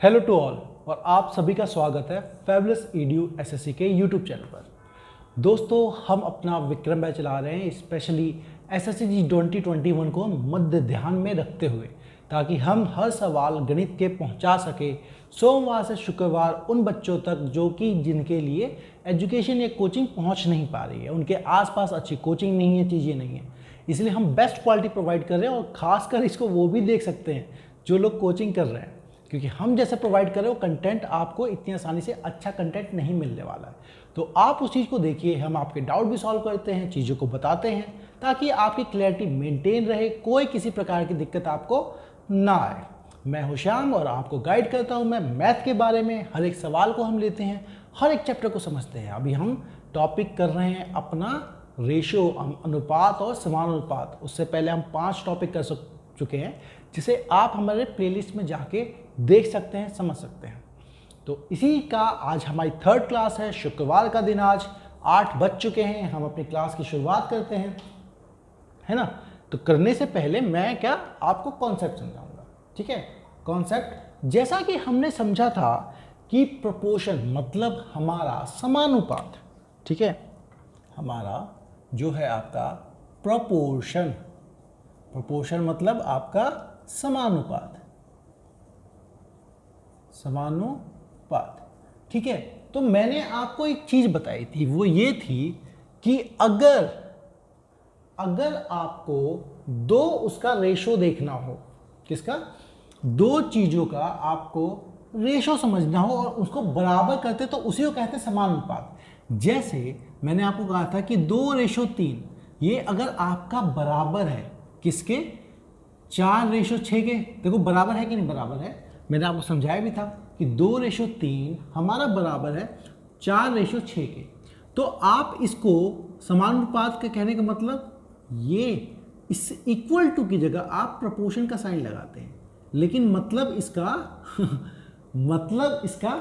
Hello to all और आप सभी का स्वागत है फैबुलस ईडीयू एसएससी के यूट्यूब चैनल पर। दोस्तों, हम अपना विक्रम बैच चला रहे हैं स्पेशली एसएससी 2021 को मध्य ध्यान में रखते हुए, ताकि हम हर सवाल गणित के पहुंचा सके सोमवार से शुक्रवार उन बच्चों तक जो कि जिनके लिए एजुकेशन या कोचिंग पहुंच नहीं पा रही है, उनके आसपास अच्छी कोचिंग नहीं है, चीज़ें नहीं है। इसलिए हम बेस्ट क्वालिटी प्रोवाइड कर रहे हैं और ख़ासकर इसको वो भी देख सकते हैं जो लोग कोचिंग कर रहे हैं, क्योंकि हम जैसे प्रोवाइड कर रहे हो कंटेंट आपको इतनी आसानी से अच्छा कंटेंट नहीं मिलने वाला है। तो आप उस चीज़ को देखिए, हम आपके डाउट भी सॉल्व करते हैं, चीज़ों को बताते हैं ताकि आपकी क्लैरिटी मेंटेन रहे, कोई किसी प्रकार की दिक्कत आपको ना आए। मैं हूं श्याम और आपको गाइड करता हूं मैं मैथ के बारे में। हर एक सवाल को हम लेते हैं, हर एक चैप्टर को समझते हैं। अभी हम टॉपिक कर रहे हैं अपना रेशियो, अनुपात और समानुपात। उससे पहले हम 5 टॉपिक कर चुके हैं जिसे आप हमारे प्लेलिस्ट में जाके देख सकते हैं, समझ सकते हैं। तो इसी का आज हमारी 3rd क्लास है। शुक्रवार का दिन आज 8 बज चुके हैं। हम अपनी क्लास की शुरुआत करते हैं, है ना। तो करने से पहले मैं क्या आपको कॉन्सेप्ट समझाऊंगा, ठीक है। कॉन्सेप्ट जैसा कि हमने समझा था कि प्रोपोर्शन मतलब हमारा समानुपात, ठीक है। हमारा जो है आपका प्रोपोर्शन, प्रोपोर्शन मतलब आपका समानुपात, समानुपात, ठीक है। तो मैंने आपको एक चीज बताई थी, वो ये थी कि अगर आपको दो उसका रेशो देखना हो, किसका, दो चीजों का आपको रेशो समझना हो और उसको बराबर करते तो उसी को कहते हैं समानुपात। जैसे मैंने आपको कहा था कि 2:3, ये अगर आपका बराबर है किसके, 4:6 के। देखो बराबर है कि नहीं, बराबर है। मैंने आपको समझाया भी था कि 2:3 हमारा बराबर है 4:6 के। तो आप इसको समानुपात के कहने का मतलब ये, इस इक्वल टू की जगह आप प्रोपोर्शन का साइन लगाते हैं, लेकिन मतलब इसका मतलब इसका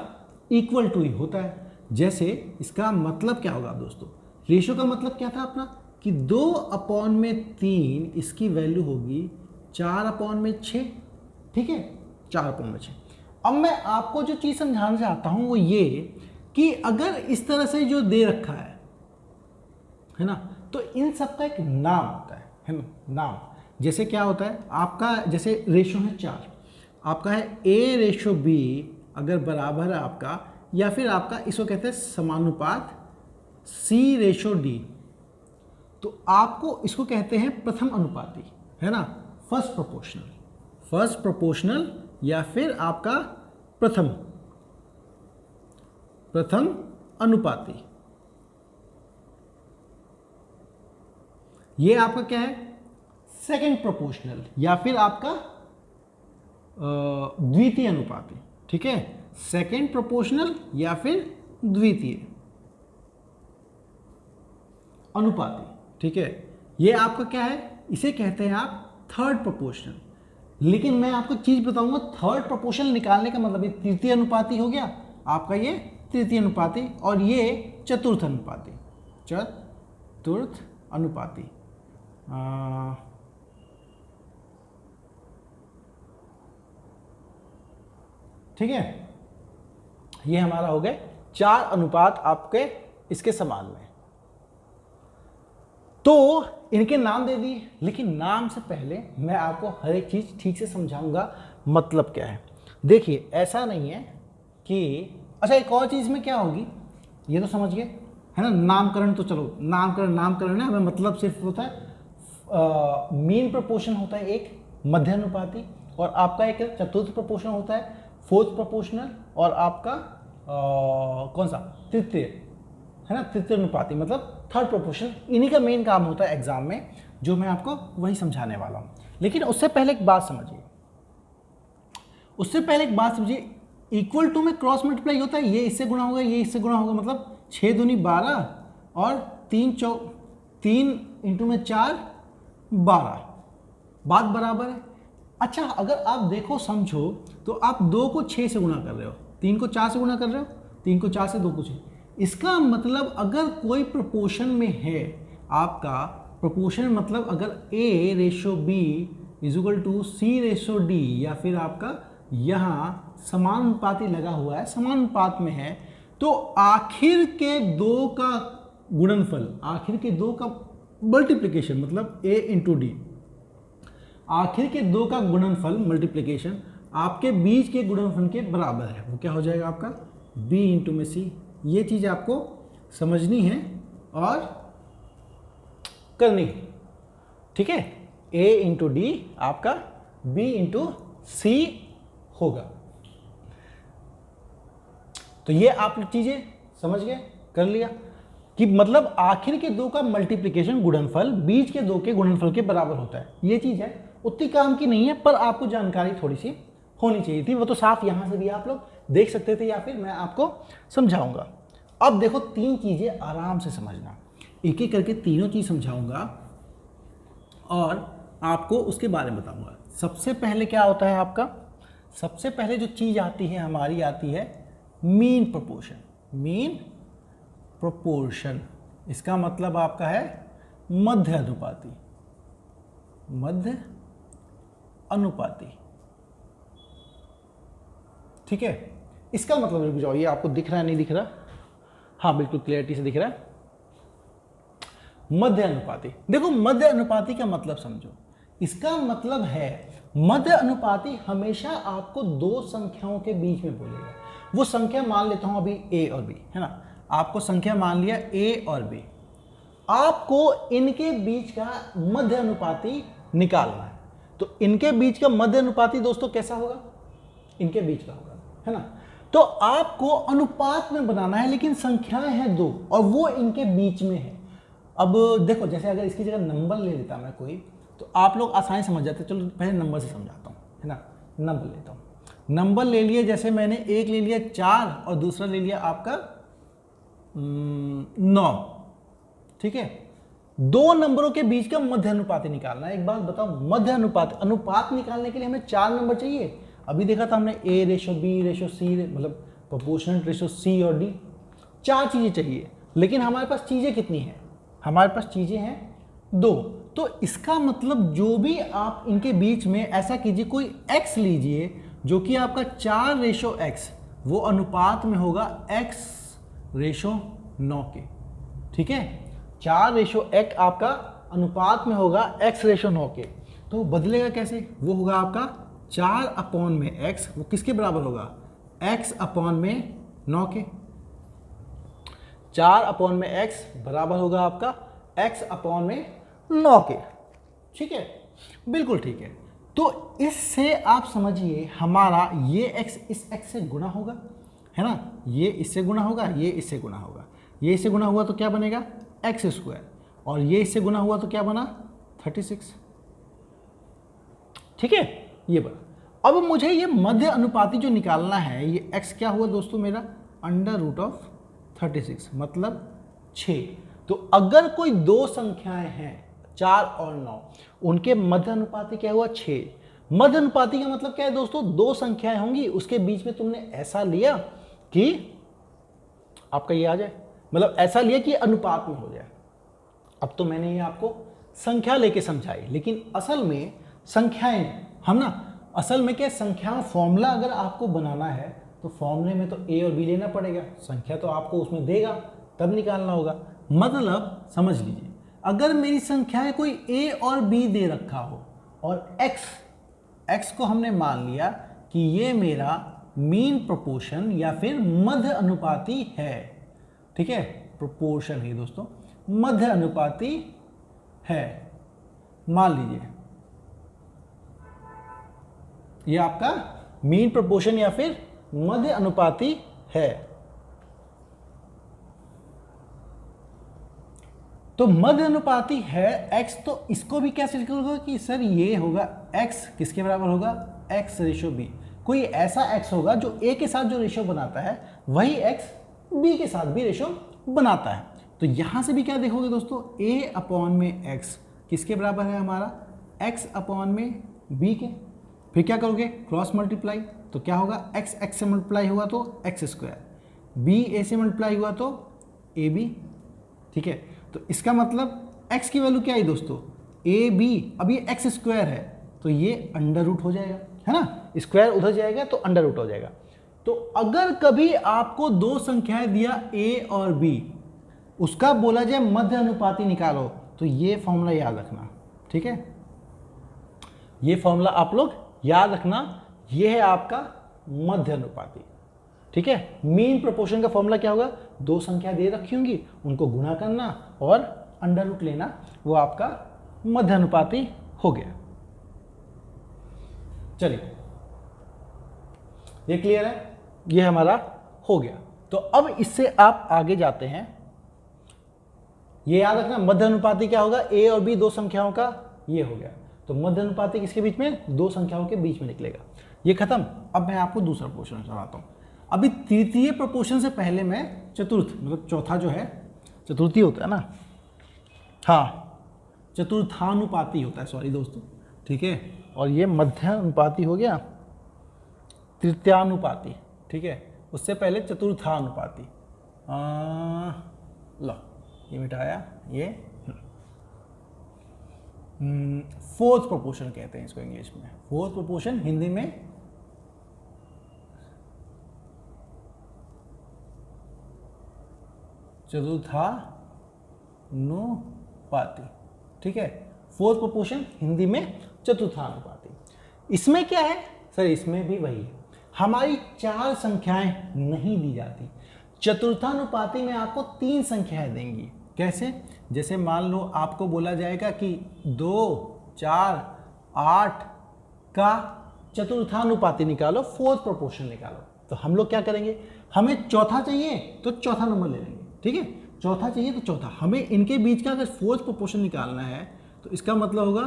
इक्वल टू ही होता है। जैसे इसका मतलब क्या होगा दोस्तों, रेशो का मतलब क्या था अपना कि 2/3 इसकी वैल्यू होगी 4/6, ठीक है, 4/6। अब मैं आपको जो चीज़ समझाना चाहता हूं वो ये कि अगर इस तरह से जो दे रखा है ना, तो इन सब का एक नाम होता है ना, नाम। जैसे क्या होता है आपका, जैसे रेशो है 4, आपका है A:B अगर बराबर है आपका, या फिर आपका इसको कहते हैं समानुपात C:D, तो आपको इसको कहते हैं प्रथम अनुपाती, है ना, फर्स्ट प्रोपोर्शनल या फिर आपका प्रथम अनुपाती। ये आपका क्या है, सेकंड प्रोपोर्शनल या फिर आपका द्वितीय अनुपाती, ठीक है, सेकंड प्रोपोर्शनल या फिर द्वितीय अनुपाती, ठीक है। ये आपका क्या है, इसे कहते हैं आप थर्ड प्रोपोर्शनल। लेकिन मैं आपको चीज बताऊंगा, थर्ड प्रोपोर्शनल निकालने का मतलब ये तृतीय अनुपाती हो गया आपका, ये तृतीय अनुपाती, और ये चतुर्थ अनुपाती, ठीक है। ये हमारा हो गए 4 अनुपात आपके इसके समान में। तो इनके नाम दे दिए, लेकिन नाम से पहले मैं आपको हर एक चीज ठीक से समझाऊंगा मतलब क्या है। देखिए ऐसा नहीं है कि, अच्छा एक और चीज में क्या होगी, ये तो समझ गए, है ना, नामकरण। तो चलो नामकरण है, हमें मतलब सिर्फ होता है मीन प्रोपोर्शन होता है एक मध्य अनुपाती, और आपका एक चतुर्थ प्रोपोर्शन होता है फोर्थ प्रोपोर्शनल, और आपका कौन सा, तृतीय, है ना, तृतीय अनुपाती मतलब थर्ड प्रोपोर्शनल। इन्हीं का मेन काम होता है एग्जाम में, जो मैं आपको वही समझाने वाला हूं। लेकिन उससे पहले एक बात समझिए, इक्वल टू में क्रॉस मल्टीप्लाई होता है, ये इससे गुणा होगा, ये इससे गुणा होगा, मतलब 6 दूनी 12 और 3 इंटू में 4 12, बात बराबर है। अच्छा अगर आप देखो समझो, तो आप 2 को 6 से गुणा कर रहे हो, 3 को 4 से गुणा कर रहे हो, 3 को 4 से, 2 को 6। इसका मतलब अगर कोई प्रोपोर्शन में है आपका, प्रोपोर्शन मतलब अगर A:B = C:D या फिर आपका यहाँ समानुपाती लगा हुआ है, समानुपात में है, तो आखिर के दो का गुणनफल, आखिर के दो का मल्टीप्लिकेशन मतलब a इंटू डी, आखिर के दो का गुणनफल मल्टीप्लिकेशन आपके बीच के गुणनफल के बराबर है। वो क्या हो जाएगा आपका b इंटू में c। ये चीज़ आपको समझनी है और करनी है, ठीक है। a इंटू डी आपका b इंटू सी होगा। तो ये आप चीज़ें समझ गए, कर लिया कि मतलब आखिर के दो का मल्टीप्लिकेशन गुणनफल बीच के दो के गुणनफल के बराबर होता है। ये चीज़ है, उतनी काम की नहीं है, पर आपको जानकारी थोड़ी सी होनी चाहिए थी। वो तो साफ यहाँ से भी आप लोग देख सकते थे, या फिर मैं आपको समझाऊंगा। अब देखो तीन चीज़ें आराम से समझना, एक एक करके तीनों चीज़ समझाऊंगा और आपको उसके बारे में बताऊंगा। सबसे पहले क्या होता है आपका, सबसे पहले जो चीज़ आती है हमारी, आती है मीन प्रोपोर्शन। मीन प्रोपोर्शन इसका मतलब आपका है मध्य अनुपाती, मध्य अनुपाती, ठीक है। इसका मतलब रुक जाओ, ये आपको दिख रहा है नहीं दिख रहा, हाँ बिल्कुल क्लियरिटी से दिख रहा है। मध्य अनुपाती, देखो मध्य अनुपाती का मतलब समझो। इसका मतलब है मध्य अनुपाती हमेशा आपको दो संख्याओं के बीच में बोलेगा। वो संख्या मान लेता हूं अभी a और b, है ना, आपको संख्या मान लिया a और b, आपको इनके बीच का मध्य अनुपाती निकालना है। तो इनके बीच का मध्य अनुपाती दोस्तों कैसा होगा, इनके बीच का होगा, है ना। तो आपको अनुपात में बनाना है, लेकिन संख्याएं हैं दो और वो इनके बीच में है। अब देखो, जैसे अगर इसकी जगह नंबर ले लेता मैं कोई, तो आप लोग आसानी समझ जाते। चलो पहले नंबर से समझाता हूँ, है ना। नंबर लेता हूँ, नंबर ले लिए, जैसे मैंने एक ले लिया 4 और दूसरा ले लिया आपका 9, ठीक है। दो नंबरों के बीच का मध्य अनुपात निकालना है। एक बात बताओ, मध्य अनुपात, अनुपात निकालने के लिए हमें 4 नंबर चाहिए। अभी देखा था हमने a ratio b ratio c, मतलब प्रोपोर्शनल रेशो c और d, 4 चीज़ें चाहिए। लेकिन हमारे पास चीज़ें कितनी हैं, हमारे पास चीज़ें हैं 2। तो इसका मतलब जो भी आप इनके बीच में ऐसा कीजिए, कोई x लीजिए जो कि आपका 4 रेशो x, वो अनुपात में होगा x रेशो 9 के, ठीक है। 4 रेशो x आपका अनुपात में होगा x रेशो 9 के। तो बदलेगा कैसे, वो होगा आपका 4 अपॉन में x, वो किसके बराबर होगा, x अपॉन में 9 के। 4 अपॉन में x बराबर होगा आपका x अपॉन में 9 के, ठीक है, बिल्कुल ठीक है। तो इससे आप समझिए हमारा ये x इस x से गुणा होगा, है ना, ये इससे गुणा होगा, ये इससे गुणा होगा, ये इससे गुणा हुआ तो क्या बनेगा x स्क्वायर, और ये इससे गुणा हुआ तो क्या बना 36, ठीक है, ये बना। अब मुझे ये मध्य अनुपाती जो निकालना है, ये x क्या हुआ दोस्तों मेरा अंडर रूट ऑफ 36 मतलब 6। तो अगर कोई दो संख्याएं हैं 4 और 9, उनके मध्य अनुपाती क्या हुआ 6। मध्य अनुपाती का मतलब क्या है दोस्तों, दो संख्याएं होंगी, उसके बीच में तुमने ऐसा लिया कि आपका ये आ जाए, मतलब ऐसा लिया कि अनुपात में हो जाए। अब तो मैंने ये आपको संख्या लेके समझाई, लेकिन असल में संख्याएं हम ना, असल में क्या संख्या फॉर्मूला अगर आपको बनाना है तो फॉर्मूले में तो a और b लेना पड़ेगा, संख्या तो आपको उसमें देगा तब निकालना होगा। मतलब समझ लीजिए, अगर मेरी संख्या है कोई a और b दे रखा हो और x को हमने मान लिया कि ये मेरा मीन प्रोपोर्शन या फिर मध्य अनुपाती है, ठीक है, प्रोपोर्शन है दोस्तों, मध्य अनुपाती है, मान लीजिए ये आपका मीन प्रोपोर्शन या फिर मध्य अनुपाती है। तो मध्य अनुपाती है x, तो इसको भी कैसे लिखोगे कि सर ये होगा x किसके बराबर होगा x रेशो b। कोई ऐसा x होगा जो a के साथ जो रेशो बनाता है वही x b के साथ भी रेशो बनाता है। तो यहां से भी क्या देखोगे दोस्तों, a अपॉन में x किसके बराबर है हमारा x अपॉन में b के। फिर क्या करोगे क्रॉस मल्टीप्लाई, तो क्या होगा x से मल्टीप्लाई हुआ तो x स्क्वायर, b a से मल्टीप्लाई हुआ तो ए बी, ठीक है। तो इसका मतलब x की वैल्यू क्या है दोस्तों a b, अब ये x स्क्वायर है तो ये अंडर रूट हो जाएगा, है ना, स्क्वायर उधर जाएगा तो अंडर रूट हो जाएगा। तो अगर कभी आपको दो संख्याएं दिया a और b, उसका बोला जाए मध्य अनुपाती निकालो, तो ये फॉर्मूला याद रखना, ठीक है, ये फॉर्मूला आप लोग याद रखना, ये है आपका मध्य अनुपाती, ठीक है। मीन प्रोपोर्शन का फॉर्मूला क्या होगा, दो संख्या दे रखी होंगी, उनको गुणा करना और अंडर रूट लेना, वो आपका मध्य अनुपाती हो गया। चलिए, ये क्लियर है, ये हमारा हो गया। तो अब इससे आप आगे जाते हैं, ये याद रखना मध्य अनुपाती क्या होगा, a और b दो संख्याओं का, ये हो गया। तो मध्य अनुपाती किसके बीच में, दो संख्याओं के बीच में निकलेगा। ये खत्म। अब मैं आपको दूसरा प्रपोर्शन चलाता हूं। अभी तृतीय प्रपोर्शन से पहले मैं चतुर्थ, मतलब चौथा जो है, चतुर्थी होता है ना, हाँ चतुर्थानुपाती होता है, सॉरी दोस्तों, ठीक है। और ये मध्य अनुपाती हो गया, तृतीयानुपाती, ठीक है। उससे पहले चतुर्थानुपाती, लो ये मिटाया, ये फोर्थ प्रोपोर्शन कहते हैं इसको इंग्लिश में, फोर्थ प्रोपोर्शन हिंदी में चतुर्थानुपाती, ठीक है। फोर्थ प्रोपोर्शन हिंदी में चतुर्थानुपाती। इसमें क्या है सर, इसमें भी वही है, हमारी चार संख्याएं नहीं दी जाती। चतुर्थानुपाती में आपको तीन संख्याएं देंगी। कैसे, जैसे मान लो आपको बोला जाएगा कि 2, 4, 8 का चतुर्थानुपाती निकालो, फोर्थ प्रोपोर्शन निकालो। तो हम लोग क्या करेंगे, हमें चौथा चाहिए तो चौथा नंबर ले लेंगे, ठीक है, चौथा चाहिए तो चौथा। हमें इनके बीच का अगर फोर्थ प्रोपोर्शन निकालना है तो इसका मतलब होगा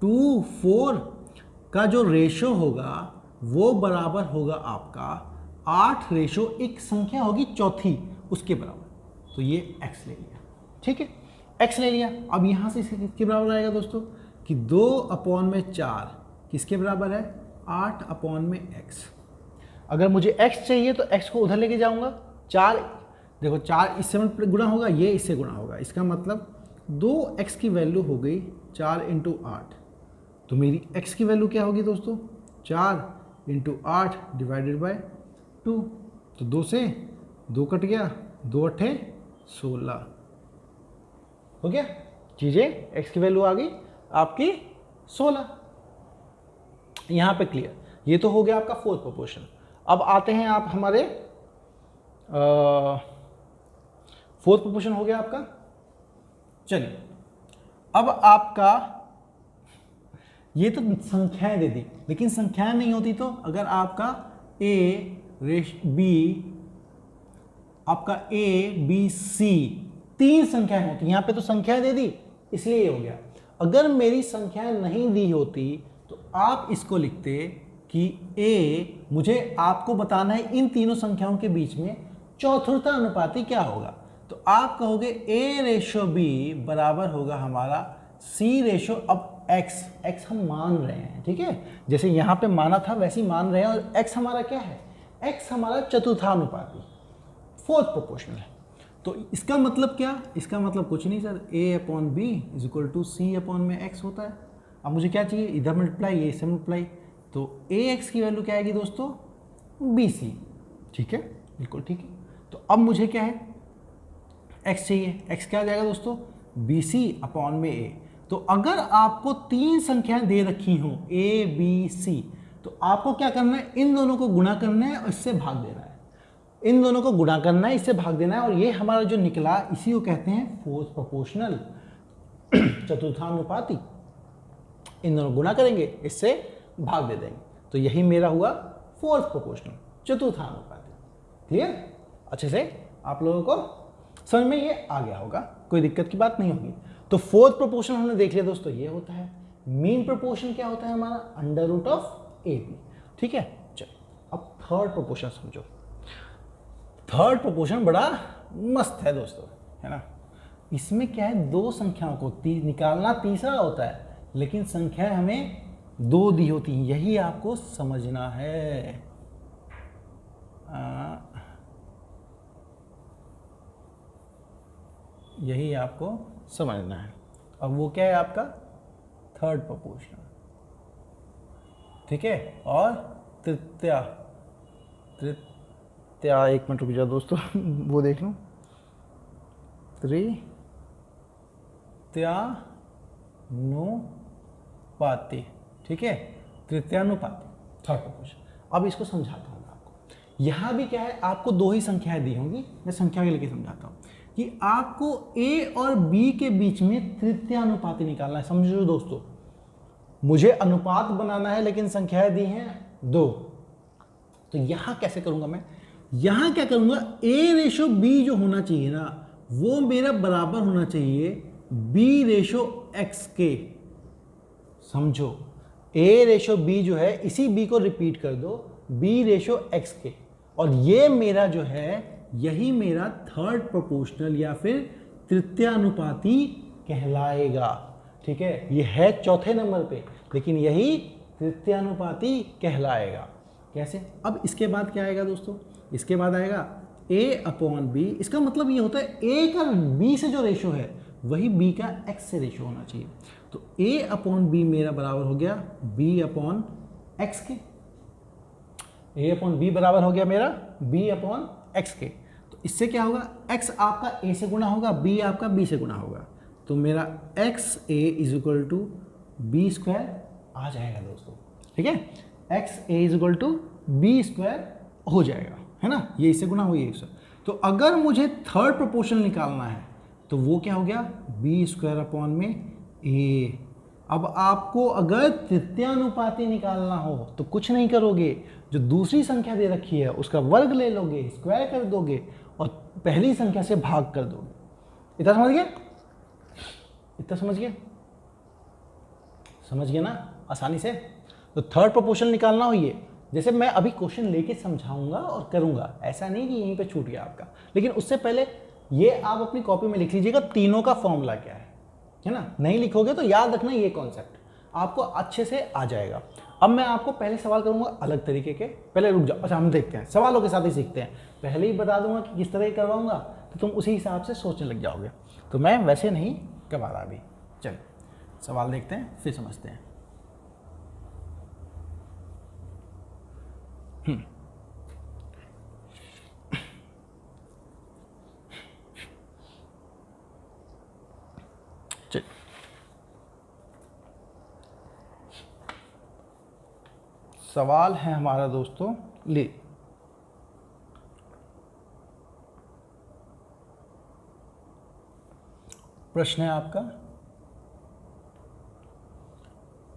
2, 4 का जो रेशो होगा वो बराबर होगा आपका 8 रेशो एक संख्या होगी चौथी, उसके बराबर। तो ये x ले लिया, ठीक है, x ले लिया। अब यहाँ से इसके किसके बराबर आएगा दोस्तों, कि 2/4 किसके बराबर है, 8/x। अगर मुझे x चाहिए तो x को उधर लेके जाऊंगा, 4 देखो 4 इससे गुणा होगा, ये इससे गुणा होगा, इसका मतलब 2x की वैल्यू हो गई 4 × 8। तो मेरी x की वैल्यू क्या होगी दोस्तों, 4 × 8 डिवाइडेड बाय 2। तो 2 से 2 कट गया, 2 8 16 हो गया। चीजें x की वैल्यू आ गई आपकी 16। यहां पे क्लियर, ये तो हो गया आपका फोर्थ प्रोपोर्शन। अब आते हैं आप हमारे फोर्थ प्रोपोर्शन हो गया आपका। चलिए, अब आपका ये तो संख्याएं दे दी, लेकिन संख्याएं नहीं होती तो अगर आपका आपका a b c तीन संख्याएं होती, यहां पे तो संख्याएं दे दी इसलिए ये हो गया। अगर मेरी संख्याएं नहीं दी होती तो आप इसको लिखते कि a, मुझे आपको बताना है इन तीनों संख्याओं के बीच में चौथुर्था अनुपाती क्या होगा। तो आप कहोगे a/b बराबर होगा हमारा c/, अब x हम मान रहे हैं, ठीक है, जैसे यहाँ पे माना था वैसे ही मान रहे हैं। और x हमारा क्या है, x हमारा चतुर्थानुपाती फोर्थ प्रोपोर्शनल है। तो इसका मतलब क्या, इसका मतलब कुछ नहीं सर, a/b = c/x होता है। अब मुझे क्या चाहिए, इधर मल्टीप्लाई, ये इससे मल्टीप्लाई, तो ax की वैल्यू क्या आएगी दोस्तों, bc, ठीक है, बिल्कुल ठीक है। तो अब मुझे क्या है, x चाहिए, x क्या आ जाएगा दोस्तों, bc/a। तो अगर आपको तीन संख्याएं दे रखी हों a b c, तो आपको क्या करना है, इन दोनों को गुणा करना है और इससे भाग देना है, इन दोनों को गुणा करना है, इससे भाग देना है, और ये हमारा जो निकला इसी को कहते हैं फोर्थ प्रोपोर्शनल, चतुर्थानुपाती। इन दोनों गुणा करेंगे, इससे भाग दे देंगे, तो यही मेरा हुआ फोर्थ प्रोपोर्शनल, चतुर्थानुपाती। क्लियर, अच्छे से आप लोगों को समझ में ये आ गया होगा, कोई दिक्कत की बात नहीं होगी। तो फोर्थ प्रोपोर्शन हमने देख लिया दोस्तों, ये होता है। मीन प्रोपोर्शन क्या होता है हमारा, √AB, ठीक है। चलो अब थर्ड प्रोपोर्शन समझो। थर्ड प्रोपोर्शन बड़ा मस्त है दोस्तों, है ना। इसमें क्या है, दो संख्याओं को निकालना तीसरा होता है, लेकिन संख्याएं हमें दो दी होती हैं, यही आपको समझना है। यही आपको समझना है। अब वो क्या है आपका थर्ड प्रोपोर्शन। ठीक है, और तृतीया, तृतीया, एक मिनट रुक जाओ दोस्तों वो देख लूँ, तृतीयानुपाती, ठीक है, तृतीयानुपाती, थर्ड प्रोपोर्शन। अब इसको समझाता हूँ मैं आपको। यहाँ भी क्या है, आपको दो ही संख्याएं दी होंगी, मैं संख्या के लेके समझाता हूँ कि आपको A और B के बीच में तृतीयानुपाती निकालना है। समझो दोस्तों, मुझे अनुपात बनाना है लेकिन संख्याएं दी हैं दो, तो यहाँ कैसे करूँगा मैं, यहाँ क्या करूँगा, A/B जो होना चाहिए ना वो मेरा बराबर होना चाहिए B/X के। समझो, A/B जो है इसी B को रिपीट कर दो B/X के, और ये मेरा जो है यही मेरा थर्ड प्रोपोर्शनल या फिर तृतीयानुपाती कहलाएगा। ठीक है, ये है चौथे नंबर पे लेकिन यही तृतीयानुपाती कहलाएगा। कैसे, अब इसके बाद क्या आएगा दोस्तों, इसके बाद आएगा A/B। इसका मतलब ये होता है A का B से जो रेशो है वही B का X से रेशो होना चाहिए। तो A/B मेरा बराबर हो गया B/X के। A/B बराबर हो गया मेरा B/X के। तो इससे क्या होगा, X आपका A से गुणा होगा, B आपका B से गुणा होगा, तो मेरा XA = B² आ जाएगा दोस्तों। ठीक है, XA = B² हो जाएगा, है ना, ये इससे गुना हुई 100। तो अगर मुझे थर्ड प्रोपोर्शन निकालना है तो वो क्या हो गया B² A। अब आपको अगर तृतीयानुपाती निकालना हो तो कुछ नहीं करोगे, जो दूसरी संख्या दे रखी है उसका वर्ग ले लोगे, स्क्वायर कर दोगे और पहली संख्या से भाग कर दोगे। इतना समझ गए, इतना समझ गए, समझ गए ना आसानी से। तो थर्ड प्रोपोर्शन निकालना हो ये, जैसे मैं अभी क्वेश्चन लेके समझाऊंगा और करूंगा, ऐसा नहीं कि यहीं पे छूट गया आपका, लेकिन उससे पहले ये आप अपनी कॉपी में लिख लीजिएगा तीनों का फॉर्मूला क्या है ना। नहीं लिखोगे तो याद रखना ये कॉन्सेप्ट आपको अच्छे से आ जाएगा। अब मैं आपको पहले सवाल करूंगा अलग तरीके के, पहले रुक जाओ, अच्छा हम देखते हैं, सवालों के साथ ही सीखते हैं। पहले ही बता दूंगा कि किस तरह करवाऊंगा तो तुम उसी हिसाब से सोचने लग जाओगे, तो मैं वैसे नहीं करवा रहा अभी। चलिए सवाल देखते हैं फिर समझते हैं। सवाल है हमारा दोस्तों, ले प्रश्न है आपका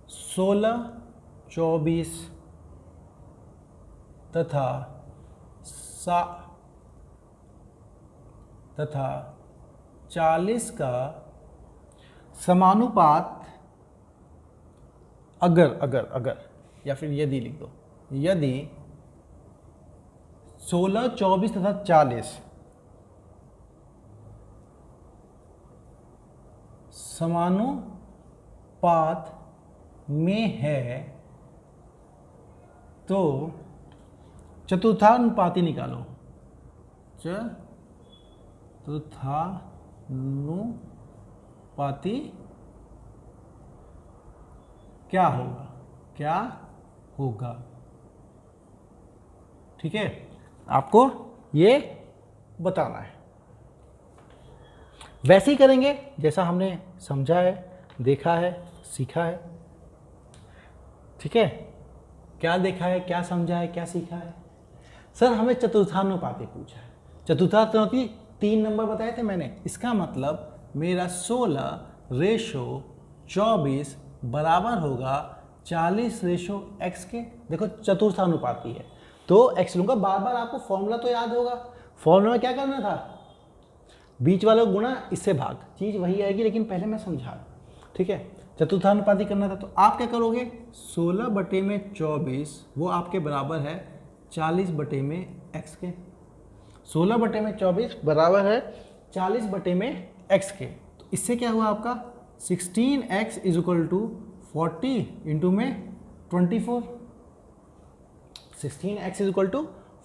16, 24 तथा 40 का समानुपात अगर या फिर यदि लिख दो, यदि 16, 24 तथा 40 समानुपात में है तो चतुर्थानुपाती निकालो। चतुर्थानुपाती क्या होगा, ठीक है, आपको ये बताना है। वैसे ही करेंगे जैसा हमने समझा है, देखा है, सीखा है। ठीक है, क्या देखा है, क्या समझा है, क्या सीखा है। सर हमें चतुर्थानुपाती पूछा है, चतुर्थानुपाती 3 नंबर बताए थे मैंने, इसका मतलब मेरा 16/24 बराबर होगा 40/x के। देखो चतुर्थानुपाती है तो x लूंगा, बार बार आपको फॉर्मूला तो याद होगा, फॉर्मूला में क्या करना था, बीच वाला गुणा इससे भाग, चीज़ वही आएगी लेकिन पहले मैं समझा। ठीक है, चतुर्थानुपाती करना था तो आप क्या करोगे, 16/24 वो आपके बराबर है 40/x के। 16/24 बराबर है 40/x के। तो इससे क्या हुआ आपका 16x = 40 इंटू में 24। 16x =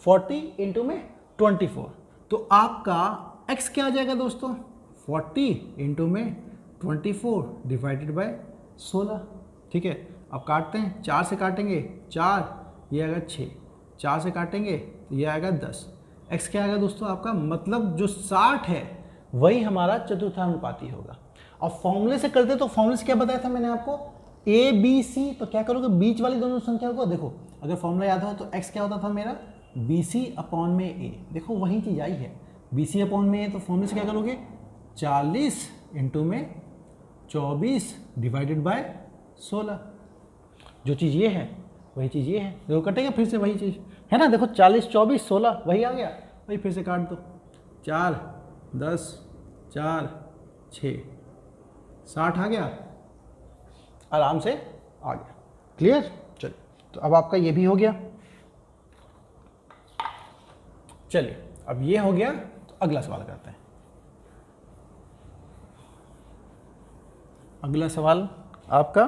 40 इंटू में 24। तो आपका x क्या आ जाएगा दोस्तों, 40 इंटू में 24 डिवाइडेड बाय 16। ठीक है, अब काटते हैं, 4 से काटेंगे 4, ये आएगा 6, 4 से काटेंगे तो ये आएगा 10। x क्या आएगा दोस्तों आपका, मतलब जो 60 है वही हमारा चतुर्थानुपाती होगा। अब फॉर्मूले से करते तो फॉर्मूले से क्या बताया था मैंने आपको, ए बी सी, तो क्या करोगे बीच वाली दोनों संख्याओं को, देखो अगर फॉर्मूला याद हो तो x क्या होता था मेरा, बी सी अपॉन में ए, देखो वही चीज़ आई है, बी सी अपॉन में ए, तो फॉर्मूले से क्या करोगे 40 इंटू में 24 डिवाइडेड बाय 16, जो चीज़ ये है वही चीज़ ये है, देखो कटेगा फिर से वही चीज़ है ना, देखो 40 24 16 वही आ गया, वही फिर से काट दो, 4 10 4 6 60 आ गया, आराम से आ गया। क्लियर, चलिए तो अब आपका ये भी हो गया। चलिए अब ये हो गया तो अगला सवाल करते हैं। अगला सवाल आपका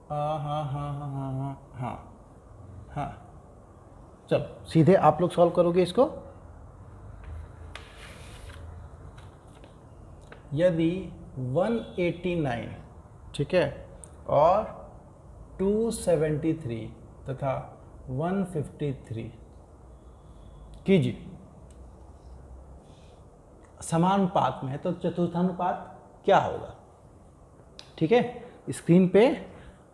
हाँ हाँ हाँ हाँ हाँ हाँ हाँ हाँ, चलो सीधे आप लोग सॉल्व करोगे इसको। यदि 189 ठीक है और 273 तथा 153 कीजिए समानुपात में है तो चतुर्थानुपात क्या होगा। ठीक है, स्क्रीन पे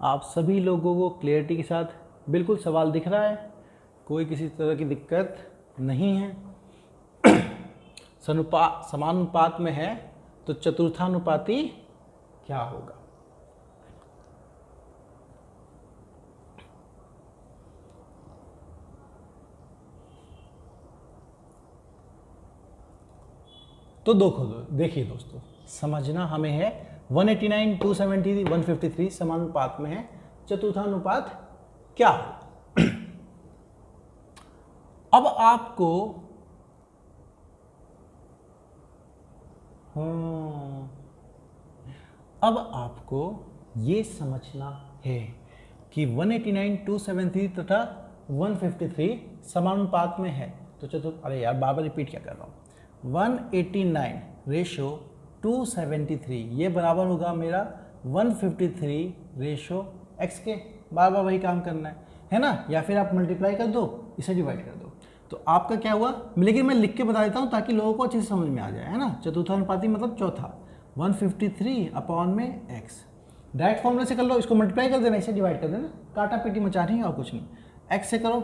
आप सभी लोगों को क्लियरिटी के साथ बिल्कुल सवाल दिख रहा है, कोई किसी तरह की दिक्कत नहीं है। समानुपात में है तो चतुर्थानुपाती क्या होगा। तो देखिए दोस्तों, समझना हमें है 189 273 153 समानुपात में है, चतुर्थानुपात क्या हो। अब आपको ये समझना है कि 189 273 तथा 153 समानुपात में है तो अरे यार बार बार रिपीट क्या कर रहा हूँ, 189 रेशो 273 ये बराबर होगा मेरा 153 रेशो x के, बार बार वही काम करना है ना, या फिर आप मल्टीप्लाई कर दो, इसे डिवाइड कर दो, तो आपका क्या हुआ। लेकिन मैं लिख के बता देता हूँ ताकि लोगों को अच्छे से समझ में आ जाए, है ना। चतुर्थानुपाती मतलब चौथा, 153 अपॉन में x, डायरेक्ट फॉर्मूले से कर लो, इसको मल्टीप्लाई कर देना, इसे डिवाइड कर देना, काटा पीटी मचा नहीं और कुछ नहीं। x से करो,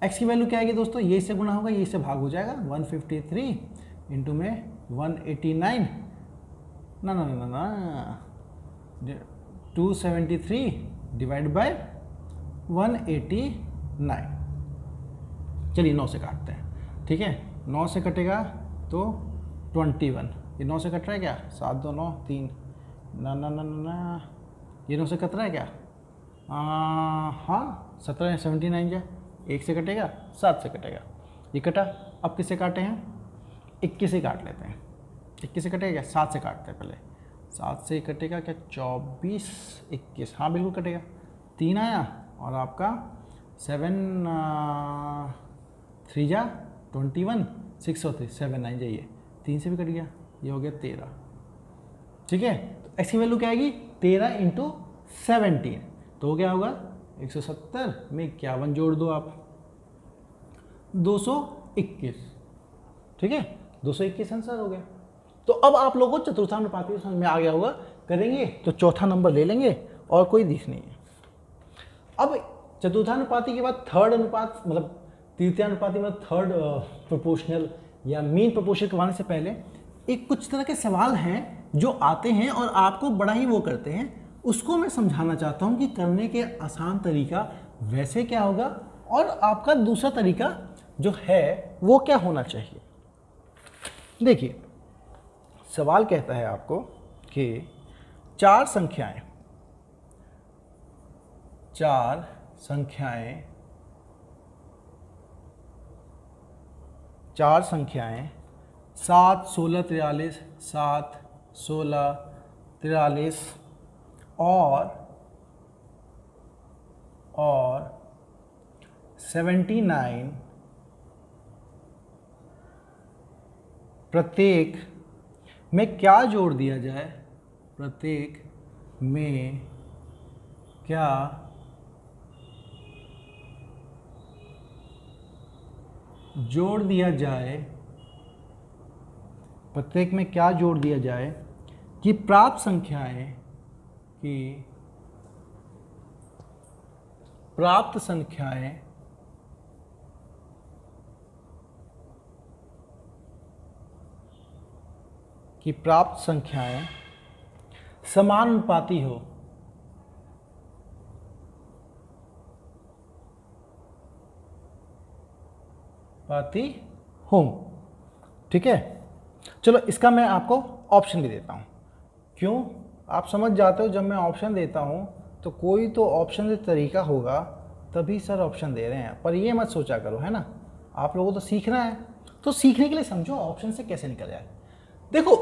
x की वैल्यू क्या आएगी दोस्तों, ये इससे गुना होगा, ये इससे भाग हो जाएगा, 153 इंटू में 189 ना ना ना ना 273 डिवाइड बाय 189। चलिए 9 से काटते हैं, ठीक है। 9 से कटेगा तो 21, ये 9 से कट रहा है क्या, 7 2 9 3 ना ना ना ना, ये 9 से कट रहा है क्या, हाँ 17 79 जा, 1 से कटेगा 7 से कटेगा, ये कटा। अब किससे काटे हैं, 21 से काट लेते हैं, 21 से कटेगा क्या, 7 से काटते हैं पहले, 7 से कटेगा क्या, 24 21, हाँ बिल्कुल कटेगा, 3 आया और आपका 7 3 जा 21 6 और 3 7 9 जाइए, 3 से भी कट गया, ये हो गया 13। ठीक है, तो x की वैल्यू क्या आएगी, 13 इंटू 17, तो क्या होगा 170 में 51 जोड़ दो आप, 221। ठीक है, 221 आंसर हो गया। तो अब आप लोगों को चतुर्थानुपाती समझ में आ गया होगा, करेंगे तो चौथा नंबर ले लेंगे और कोई दिख नहीं है। अब चतुर्थानुपाती के बाद थर्ड अनुपात मतलब तृतीयानुपाती मतलब थर्ड प्रोपोर्शनल या मीन प्रोपोर्शनल करवाने से पहले एक कुछ तरह के सवाल हैं जो आते हैं और आपको बड़ा ही वो करते हैं, उसको मैं समझाना चाहता हूं कि करने के आसान तरीका वैसे क्या होगा और आपका दूसरा तरीका जो है वो क्या होना चाहिए। देखिए सवाल कहता है आपको कि चार संख्याएं 7 16 43 7 16 43 और 79 प्रत्येक में क्या जोड़ दिया जाए, प्रत्येक में क्या जोड़ दिया जाए, प्रत्येक में क्या जोड़ दिया जाए कि प्राप्त संख्याएं समानुपाती हो। ठीक है, चलो इसका मैं आपको ऑप्शन भी देता हूं। क्यों, आप समझ जाते हो जब मैं ऑप्शन देता हूं तो कोई तो ऑप्शन से तरीका होगा, तभी सर ऑप्शन दे रहे हैं। पर ये मत सोचा करो, है ना, आप लोगों को तो सीखना है, तो सीखने के लिए समझो ऑप्शन से कैसे निकल जाए। देखो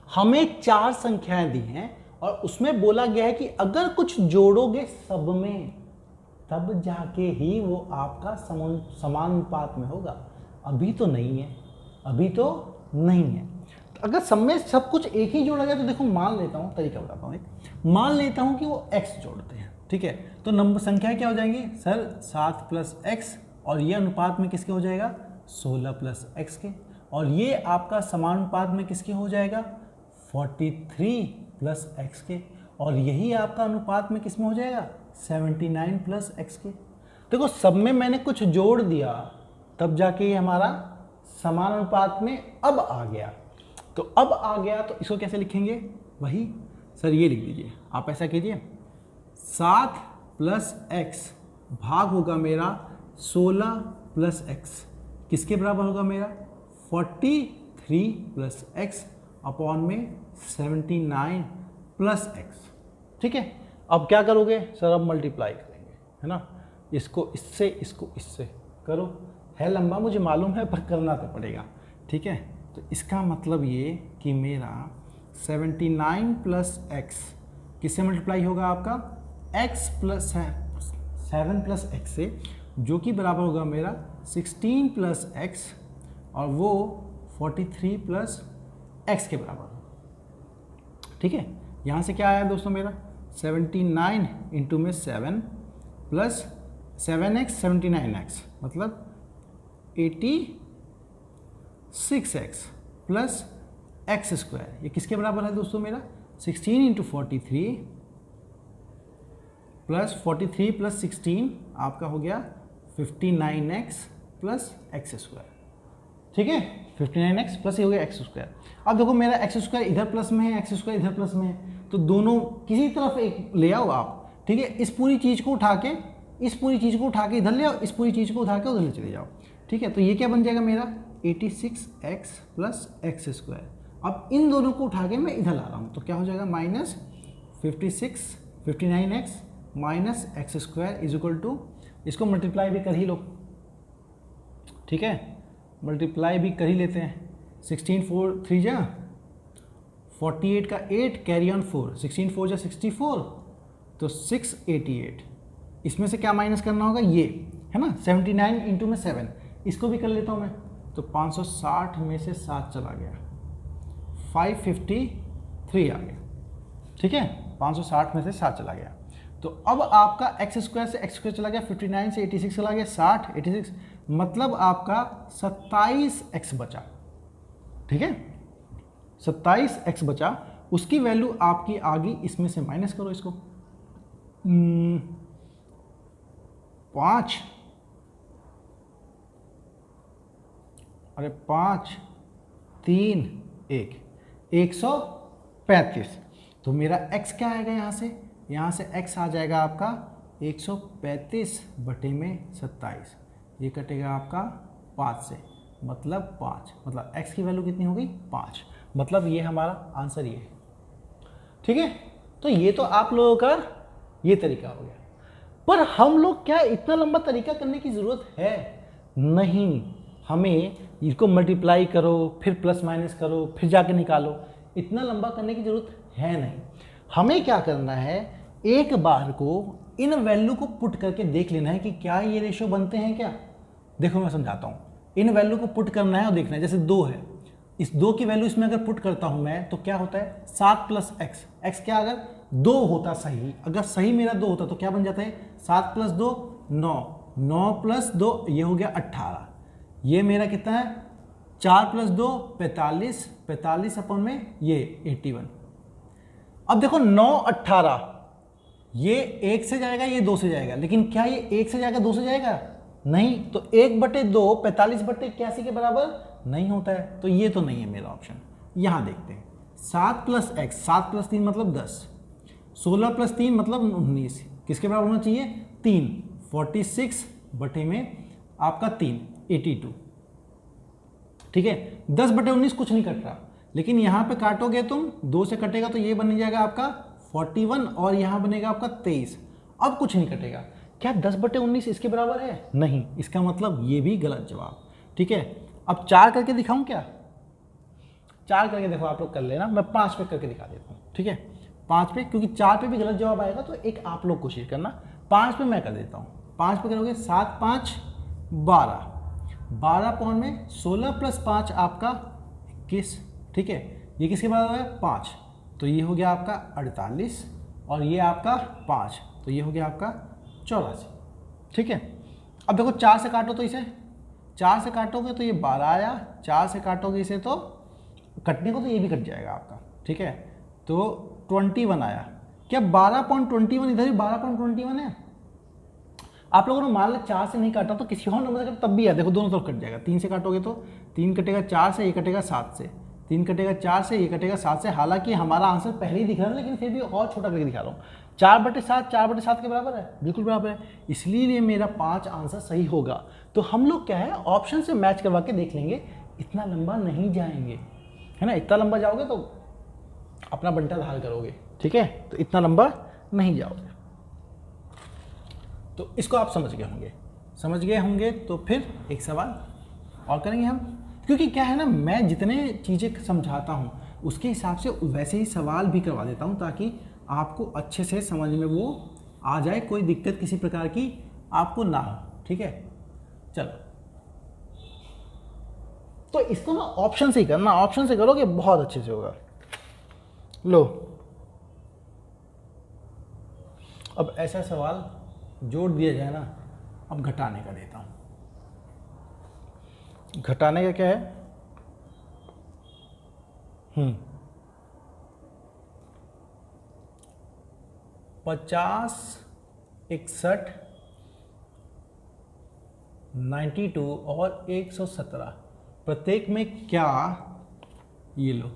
हमें 4 संख्याएं दी हैं और उसमें बोला गया है कि अगर कुछ जोड़ोगे सब में तब जाके ही वो आपका समानुपात में होगा। अभी तो नहीं है, तो अगर सब में सब कुछ एक ही जोड़ा जाए तो देखो, मान लेता हूँ, तरीका बताता हूँ, मान लेता हूँ कि वो x जोड़ते हैं, ठीक है, तो नंबर संख्या क्या हो जाएंगी सर, 7 + x, और ये अनुपात में किसके हो जाएगा, 16 + x के, और ये आपका समानुपात में किसके हो जाएगा, 43 + x के, और यही आपका अनुपात में किसमें हो जाएगा, 79 + x के। देखो सब में मैंने कुछ जोड़ दिया तब जाके ये हमारा समानुपात में अब आ गया। तो अब आ गया तो इसको कैसे लिखेंगे, वही सर ये लिख दीजिए, आप ऐसा कीजिए, 7 + x भाग होगा मेरा 16 + x, किसके बराबर होगा मेरा, 43 + x अपॉन में 79 + x। ठीक है, अब क्या करोगे सर, अब मल्टीप्लाई करेंगे, है ना, इसको इससे, इसको इससे करो, है लंबा मुझे मालूम है पर करना तो पड़ेगा। ठीक है, तो इसका मतलब ये कि मेरा 79 + x किससे मल्टीप्लाई होगा, आपका x + 7 + x से, जो कि बराबर होगा मेरा 16 + x, और वो 43 + x के बराबर होगा। ठीक है, यहाँ से क्या आया दोस्तों मेरा, 79 इंटू में 7 + 7x 79x मतलब 86x + x², ये किसके बराबर है दोस्तों मेरा, 16 इंटू 43 + 43 + 16 आपका हो गया 59x + x²। ठीक है, 59x प्लस ये हो गया x²। अब देखो मेरा x² इधर प्लस में है, x² इधर प्लस में है, तो दोनों किसी तरफ एक ले आओ आप। ठीक है, इस पूरी चीज़ को उठा के इधर ले आओ, इस पूरी चीज़ को उठा के उधर ले चले जाओ। ठीक है, तो ये क्या बन जाएगा मेरा 86x + x²। अब इन दोनों को उठा के मैं इधर ला रहा हूँ, तो क्या हो जाएगा, -59x - x² = इसको मल्टीप्लाई भी कर ही लो। ठीक है, मल्टीप्लाई भी कर ही लेते हैं, 16 4 3 जा 48 का 8 कैरी ऑन 4, 16 4 जा 64, तो 688। इसमें से क्या माइनस करना होगा, ये है ना, 79 इंटू में 7, इसको भी कर लेता हूँ मैं, तो 560 में से 7 चला गया, 553 आ गया। ठीक है, 560 में से 7 चला गया, तो अब आपका x² से x² चला गया, 59 से 86 चला गया, 60 86, मतलब आपका 27x बचा। ठीक है, 27x बचा, उसकी वैल्यू आपकी आ गई, इसमें से माइनस करो इसको, 5 3 1 135। तो मेरा x क्या आएगा, यहाँ से x आ जाएगा आपका 135/27, ये कटेगा आपका 5 से, मतलब 5, मतलब x की वैल्यू कितनी हो गई, 5, मतलब ये हमारा आंसर ये है। ठीक है, तो ये तो आप लोगों का ये तरीका हो गया, पर हम लोग क्या इतना लंबा तरीका करने की ज़रूरत है, नहीं, हमें इसको मल्टीप्लाई करो, फिर प्लस माइनस करो, फिर जाके निकालो, इतना लंबा करने की ज़रूरत है नहीं। हमें क्या करना है, एक बार को इन वैल्यू को पुट करके देख लेना है कि क्या ये रेशो बनते हैं क्या। देखो मैं समझाता हूँ, इन वैल्यू को पुट करना है और देखना है, जैसे 2 है, इस 2 की वैल्यू इसमें अगर पुट करता हूँ मैं तो क्या होता है, 7 + x, x क्या अगर 2 होता सही, अगर सही मेरा 2 होता तो क्या बन जाता है, 7 + 2 9, 9 + 2 ये हो गया 18, ये मेरा कितना है 4 + 2 45, 45 अपन में ये 81। अब देखो 9 18 ये 1 से जाएगा, ये 2 से जाएगा, लेकिन क्या ये 1 से जाएगा 2 से जाएगा, नहीं, तो 1/2 45/81 के बराबर नहीं होता है, तो ये तो नहीं है मेरा ऑप्शन। यहां देखते हैं 7 + x, 7 + 3 मतलब 10, 16 + 3 मतलब 19, किसके बराबर होना चाहिए 3, 46 बटे में आपका 3 82, ठीक है। 10/19 कुछ नहीं कट रहा, लेकिन यहां पे काटोगे तुम 2 से कटेगा तो ये बन जाएगा आपका 41 और यहां बनेगा आपका 23, अब कुछ नहीं कटेगा। क्या 10/19 इसके बराबर है, नहीं, इसका मतलब ये भी गलत जवाब, ठीक है। अब 4 करके दिखाऊं क्या, 4 करके देखो आप लोग कर लेना, मैं 5 पे करके दिखा देता हूँ, ठीक है। 5 पे, क्योंकि 4 पे भी गलत जवाब आएगा तो एक आप लोग कोशिश करना, 5 पे मैं कर देता हूँ। 5 पे करोगे 7 5 12, 12 पौन में 16 + 5 आपका 21, ठीक है। ये किसके बराबर है 5, तो ये हो गया आपका 48 और ये आपका 5, तो ये हो गया आपका 84, ठीक है। अब देखो 4 से काटो तो इसे, 4 से काटोगे तो ये 12 आया, 4 से काटोगे इसे तो कटने को तो ये भी कट जाएगा आपका, ठीक है, तो 21 आया। क्या 12.21 इधर भी 12.21 है, आप लोगों ने मान लो 4 से नहीं काटा तो किसी और नंबर से तब भी है, देखो दोनों तरफ कट जाएगा। 3 से काटोगे तो 3 कटेगा 4 से, ये कटेगा 7 से, 3 कटेगा 4 से, ये कटेगा 7 से। हालांकि हमारा आंसर पहले ही दिख रहा है, लेकिन फिर भी और छोटा करके दिखा रहा हूँ। 4/7 4/7 के बराबर है, बिल्कुल बराबर है, इसलिए मेरा 5 आंसर सही होगा। तो हम लोग क्या है ऑप्शन से मैच करवा के देख लेंगे, इतना लंबा नहीं जाएंगे, है ना। इतना लंबा जाओगे तो अपना बंटा धार करोगे, ठीक है, तो इतना लंबा नहीं जाओगे। तो इसको आप समझ गए होंगे तो फिर एक सवाल और करेंगे हम, क्योंकि क्या है ना, मैं जितने चीज़ें समझाता हूँ उसके हिसाब से वैसे ही सवाल भी करवा देता हूँ, ताकि आपको अच्छे से समझ में वो आ जाए, कोई दिक्कत किसी प्रकार की आपको ना हो, ठीक है। चलो, तो इसको ना ऑप्शन से ही करना, ऑप्शन से करोगे बहुत अच्छे से होगा। लो, अब ऐसा सवाल जोड़ दिया जाए ना, अब घटाने का देता हूं। घटाने का क्या है, 50 61 92 और 117 प्रत्येक में क्या, ये लो,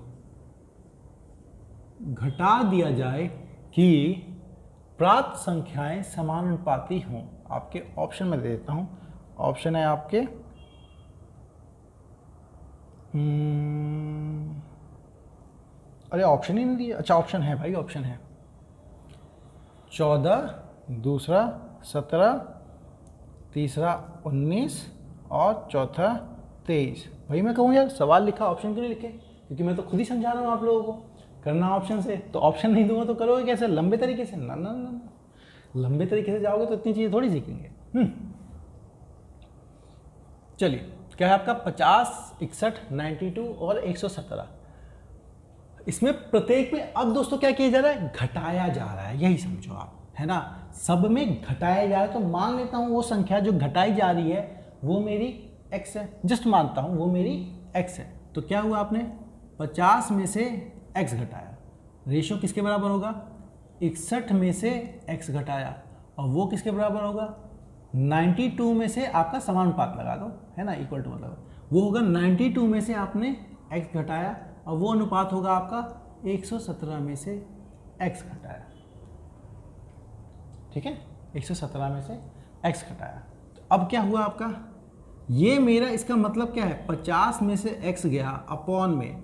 घटा दिया जाए कि प्राप्त संख्याएं समानुपाती हों। आपके ऑप्शन में दे देता हूं, ऑप्शन है आपके अरे ऑप्शन ही नहीं दिया, अच्छा ऑप्शन है भाई, ऑप्शन है 14, दूसरा 17, तीसरा 19 और चौथा 23। भाई मैं कहूँ यार सवाल लिखा, ऑप्शन क्यों नहीं लिखे, क्योंकि मैं तो खुद ही समझा रहा हूँ आप लोगों को करना ऑप्शन से, तो ऑप्शन नहीं दूंगा तो करोगे कैसे, लंबे तरीके से, ना ना ना, लंबे तरीके से जाओगे तो इतनी चीज़ें थोड़ी सीखेंगे। चलिए, क्या है आपका 50 61 92 और 117। इसमें प्रत्येक में अब दोस्तों क्या किया जा रहा है, घटाया जा रहा है, यही समझो आप, है ना। सब में घटाया जा रहा है, तो मान लेता हूं वो संख्या जो घटाई जा रही है वो मेरी x है, जस्ट मानता हूं वो मेरी x है। तो क्या हुआ, आपने 50 में से x घटाया, रेशियो किसके बराबर होगा, 61 में से x घटाया, और वो किसके बराबर होगा, 92 में से आपका समानुपात लगा दो, है ना, इक्वल टू मतलब वो होगा 92 में से आपने x घटाया, और वो अनुपात होगा आपका 117 में से x घटाया, ठीक है, 117 में से x घटाया। तो अब क्या हुआ आपका, ये मेरा, इसका मतलब क्या है, 50 में से x गया अपॉन में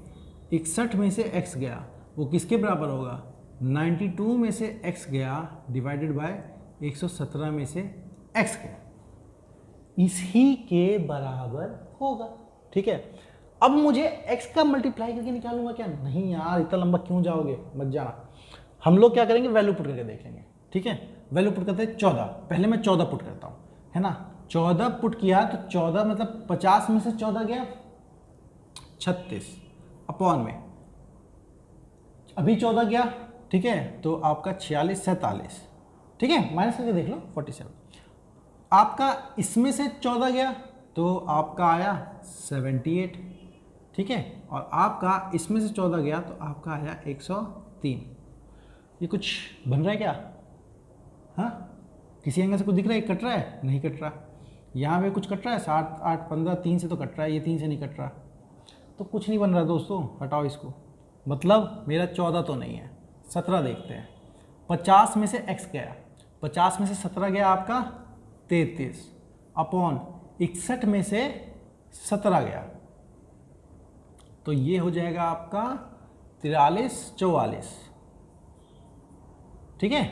61 में से x गया, वो किसके बराबर होगा, 92 में से x गया डिवाइडेड बाय 117 में से x गया, इसी के बराबर होगा, ठीक है। अब मुझे x का मल्टीप्लाई करके निकालूंगा क्या, नहीं यार इतना लंबा क्यों जाओगे, मत जाना। हम लोग क्या करेंगे, वैल्यू पुट करके देख लेंगे, ठीक है। वैल्यू पुट करते हैं 14, पहले मैं 14 पुट करता हूँ, है ना। 14 पुट किया तो 14 मतलब 50 में से 14 गया 36 अपॉन में, अभी 14 गया, ठीक है, तो आपका 46 47, ठीक है, माइनस करके देख लो 47। आपका इसमें से 14 गया तो आपका आया 78, ठीक है, और आपका इसमें से 14 गया तो आपका आया 103। ये कुछ बन रहा है क्या? हाँ, किसी एंगल से कुछ दिख रहा है? कट रहा है? नहीं कट रहा। यहाँ पे कुछ कट रहा है? 7 8 15 3 से तो कट रहा है, ये 3 से नहीं कट रहा, तो कुछ नहीं बन रहा दोस्तों, हटाओ इसको। मतलब मेरा 14 तो नहीं है, 17 देखते हैं। 50 में से x गया, 50 में से 17 गया आपका 33, अपॉन 61 में से 17 गया, तो ये हो जाएगा आपका 43 44, ठीक है,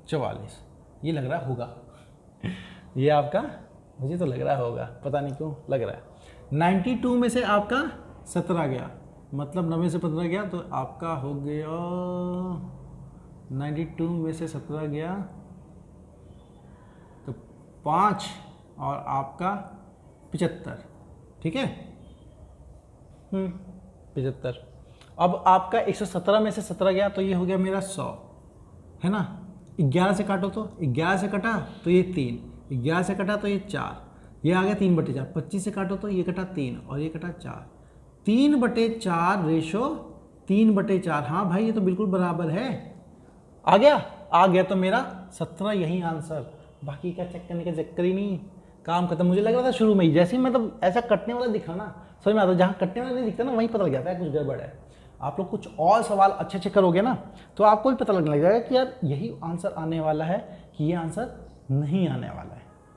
44। ये लग रहा होगा ये आपका, मुझे तो लग रहा होगा, पता नहीं क्यों लग रहा है। 92 में से आपका 17 गया, मतलब 90 से 15 गया तो आपका हो गया 92 में से 17 गया तो 5 और आपका 75, ठीक है, 75। अब आपका 117 में से 17 गया तो ये हो गया मेरा 100, है ना। 11 से काटो तो 11 से कटा तो ये 3, 11 से कटा तो ये 4, ये आ गया 3/4। 25 से काटो तो ये कटा 3 और ये कटा 4, 3/4 रेशो 3/4। हाँ भाई ये तो बिल्कुल बराबर है, आ गया तो मेरा 17 यही आंसर, बाकी का चेक करने का चक्कर ही नहीं, काम खत्म। मुझे लग रहा था शुरू में ही जैसे ही मतलब ऐसा कटने वाला दिखा ना, समझ में आता, जहाँ कटने वाला नहीं दिखता ना वहीं पता लग जाता है कुछ गड़बड़ है। आप लोग कुछ और सवाल अच्छे अच्छे करोगे ना तो आपको भी पता लगने लग जाएगा कि यार यही आंसर आने वाला है कि ये आंसर नहीं आने वाला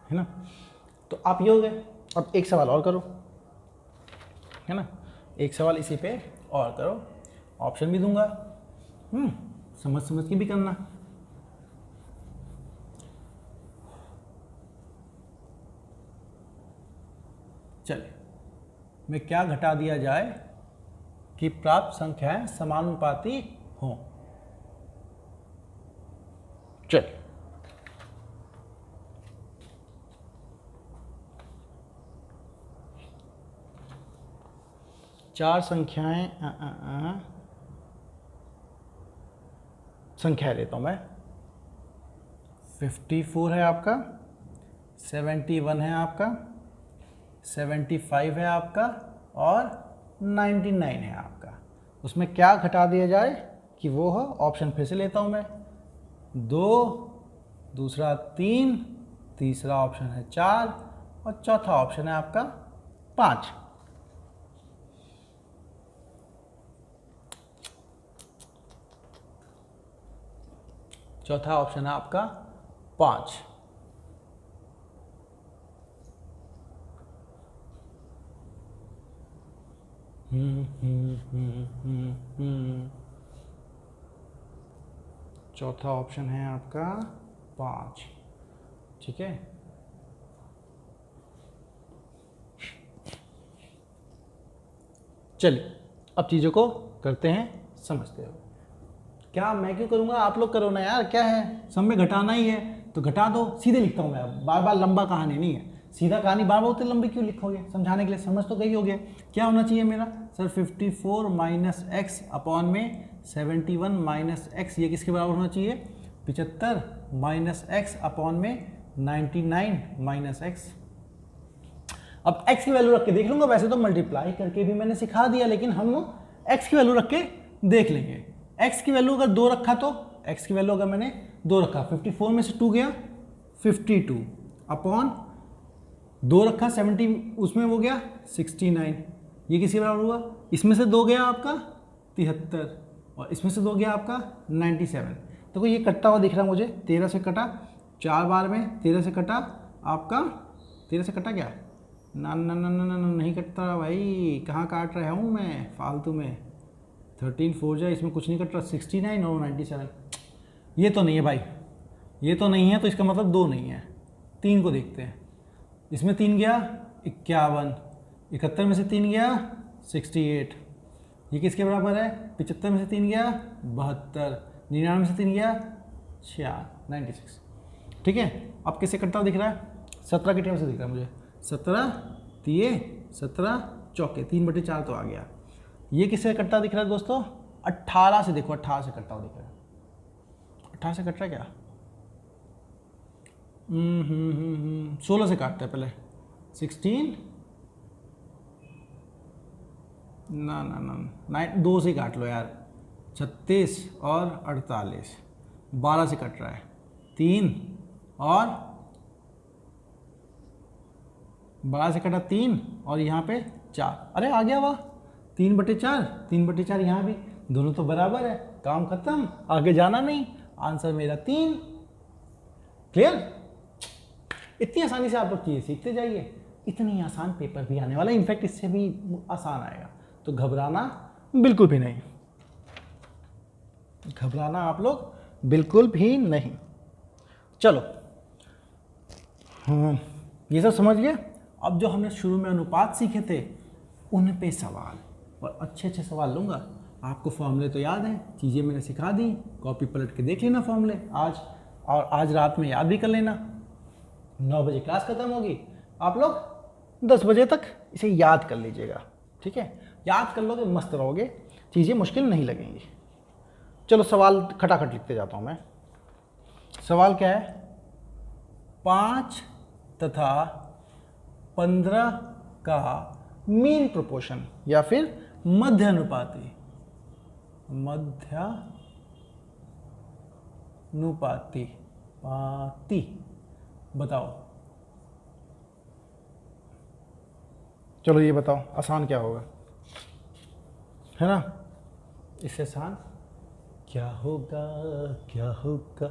है ना। तो आप ये हो गए, अब एक सवाल और करो, है ना, एक सवाल इसी पे और करो, ऑप्शन भी दूंगा, समझ समझ के भी करना। चलिए, मैं क्या घटा दिया जाए कि प्राप्त संख्याएं समानुपाती हों। चलिए, चार संख्याएं संख्या लेता हूं मैं। 54 है आपका, 71 है आपका, 75 है आपका और 99 है आपका। उसमें क्या घटा दिया जाए कि वो हो, ऑप्शन फिर से लेता हूं मैं, 2, दूसरा 3, तीसरा ऑप्शन है 4 और चौथा ऑप्शन है आपका 5। चौथा ऑप्शन है आपका 5। चौथा ऑप्शन है आपका 5, ठीक है। चलिए अब चीज़ों को करते हैं, समझते हो। क्या मैं क्यों करूँगा, आप लोग करो ना यार, क्या है, सब में घटाना ही है तो घटा दो। सीधे लिखता हूँ मैं, बार बार लंबा कहानी नहीं है, सीधा कहानी बार बार उतनी लंबी क्यों लिखोगे, समझाने के लिए, समझ तो गई होगे। क्या होना चाहिए मेरा सर, 54 माइनस एक्स अपॉन में 71 माइनस एक्स, ये किसके बराबर होना चाहिए, 75 माइनस एक्स अपॉन में 99 माइनस एक्स। अब x की वैल्यू रख के देख लूँगा, वैसे तो मल्टीप्लाई करके भी मैंने सिखा दिया, लेकिन हम x की वैल्यू रख के देख लेंगे। x की वैल्यू अगर 2 रखा तो x की वैल्यू अगर मैंने 2 रखा, 54 में से 2 गया 52 अपॉन 2 रखा 70, उसमें वो गया 69, ये किसके बराबर हुआ, इसमें से 2 गया आपका 73 और इसमें से 2 गया आपका 97। देखो ये कटता हुआ दिख रहा है मुझे, 13 से कटा 4 बार में, 13 से कटा आपका, 13 से कटा क्या, ना ना ना ना ना नहीं कटता भाई, कहाँ काट रहा हूँ मैं फालतू में, 13 4 जाए, इसमें कुछ नहीं कट रहा, 69 और 97, ये तो नहीं है भाई, ये तो नहीं है, तो इसका मतलब 2 नहीं है। 3 को देखते हैं, इसमें 3 गया 51, 71 में से 3 गया 68, ये किसके बराबर है, 75 में से 3 गया 72, 99 में से 3 गया 96, ठीक है। अब किससे कटता हुआ दिख रहा है, 17 के टाइम से दिख रहा है मुझे, 17 तिये 17 चौके, 3/4 तो आ गया। ये किससे कटता दिख रहा है दोस्तों, 18 से, देखो 18 से कटता हुआ दिख रहा है, 18 से कट रहा है क्या? 16 से काटते हैं पहले। 16 ना ना ना 9 2 से काट लो यार। 36 और 48 12 से कट रहा है। 3 और 12 से कटा 3 और यहाँ पे 4। अरे आ गया वाह, 3/4। 3/4 यहाँ भी, दोनों तो बराबर है, काम खत्म, आगे जाना नहीं। आंसर मेरा 3। क्लियर? इतनी आसानी से आप लोग चीज़ें सीखते जाइए, इतनी आसान पेपर भी आने वाला है, इनफैक्ट इससे भी आसान आएगा। तो घबराना बिल्कुल भी नहीं, घबराना आप लोग बिल्कुल भी नहीं। चलो हाँ, ये सब समझ गए। अब जो हमने शुरू में अनुपात सीखे थे उन पे सवाल, और अच्छे अच्छे सवाल लूँगा। आपको फॉर्मूले तो याद हैं, चीज़ें मैंने सिखा दी, कॉपी पलट के देख लेना फॉर्मूले आज, और आज रात में याद भी कर लेना। 9 बजे क्लास खत्म होगी, आप लोग 10 बजे तक इसे याद कर लीजिएगा, ठीक है? याद कर लोगे मस्त रहोगे, चीज़ें मुश्किल नहीं लगेंगी। चलो सवाल खटाखट लिखते जाता हूँ मैं। सवाल क्या है? 5 तथा 15 का मीन प्रोपोर्शन या फिर मध्य अनुपाती, पाती बताओ। चलो ये बताओ आसान क्या होगा, है ना? इससे आसान क्या होगा, क्या होगा?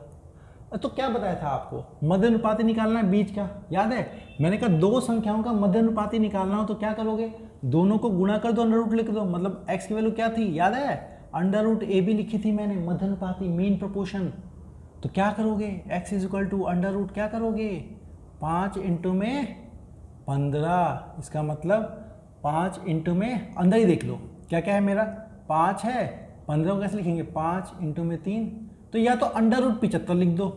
तो क्या बताया था आपको, मध्य अनुपाती निकालना है बीच का, याद है? मैंने कहा दो संख्याओं का मध्य अनुपाती निकालना हो तो क्या करोगे, दोनों को गुणा कर दो, अंडर रूट लिख दो। मतलब x की वैल्यू क्या थी, याद है? अंडर रूट ए बी लिखी थी मैंने, मध्य अनुपाती मीन प्रोपोर्शन। तो क्या करोगे, x is equal to under root क्या करोगे, 5 इंटू में 15। इसका मतलब 5 इंटू में, अंदर ही देख लो क्या क्या है मेरा, 5 है, 15 को कैसे लिखेंगे, 5 इंटू में 3। तो या तो अंडर रूट 75 लिख दो,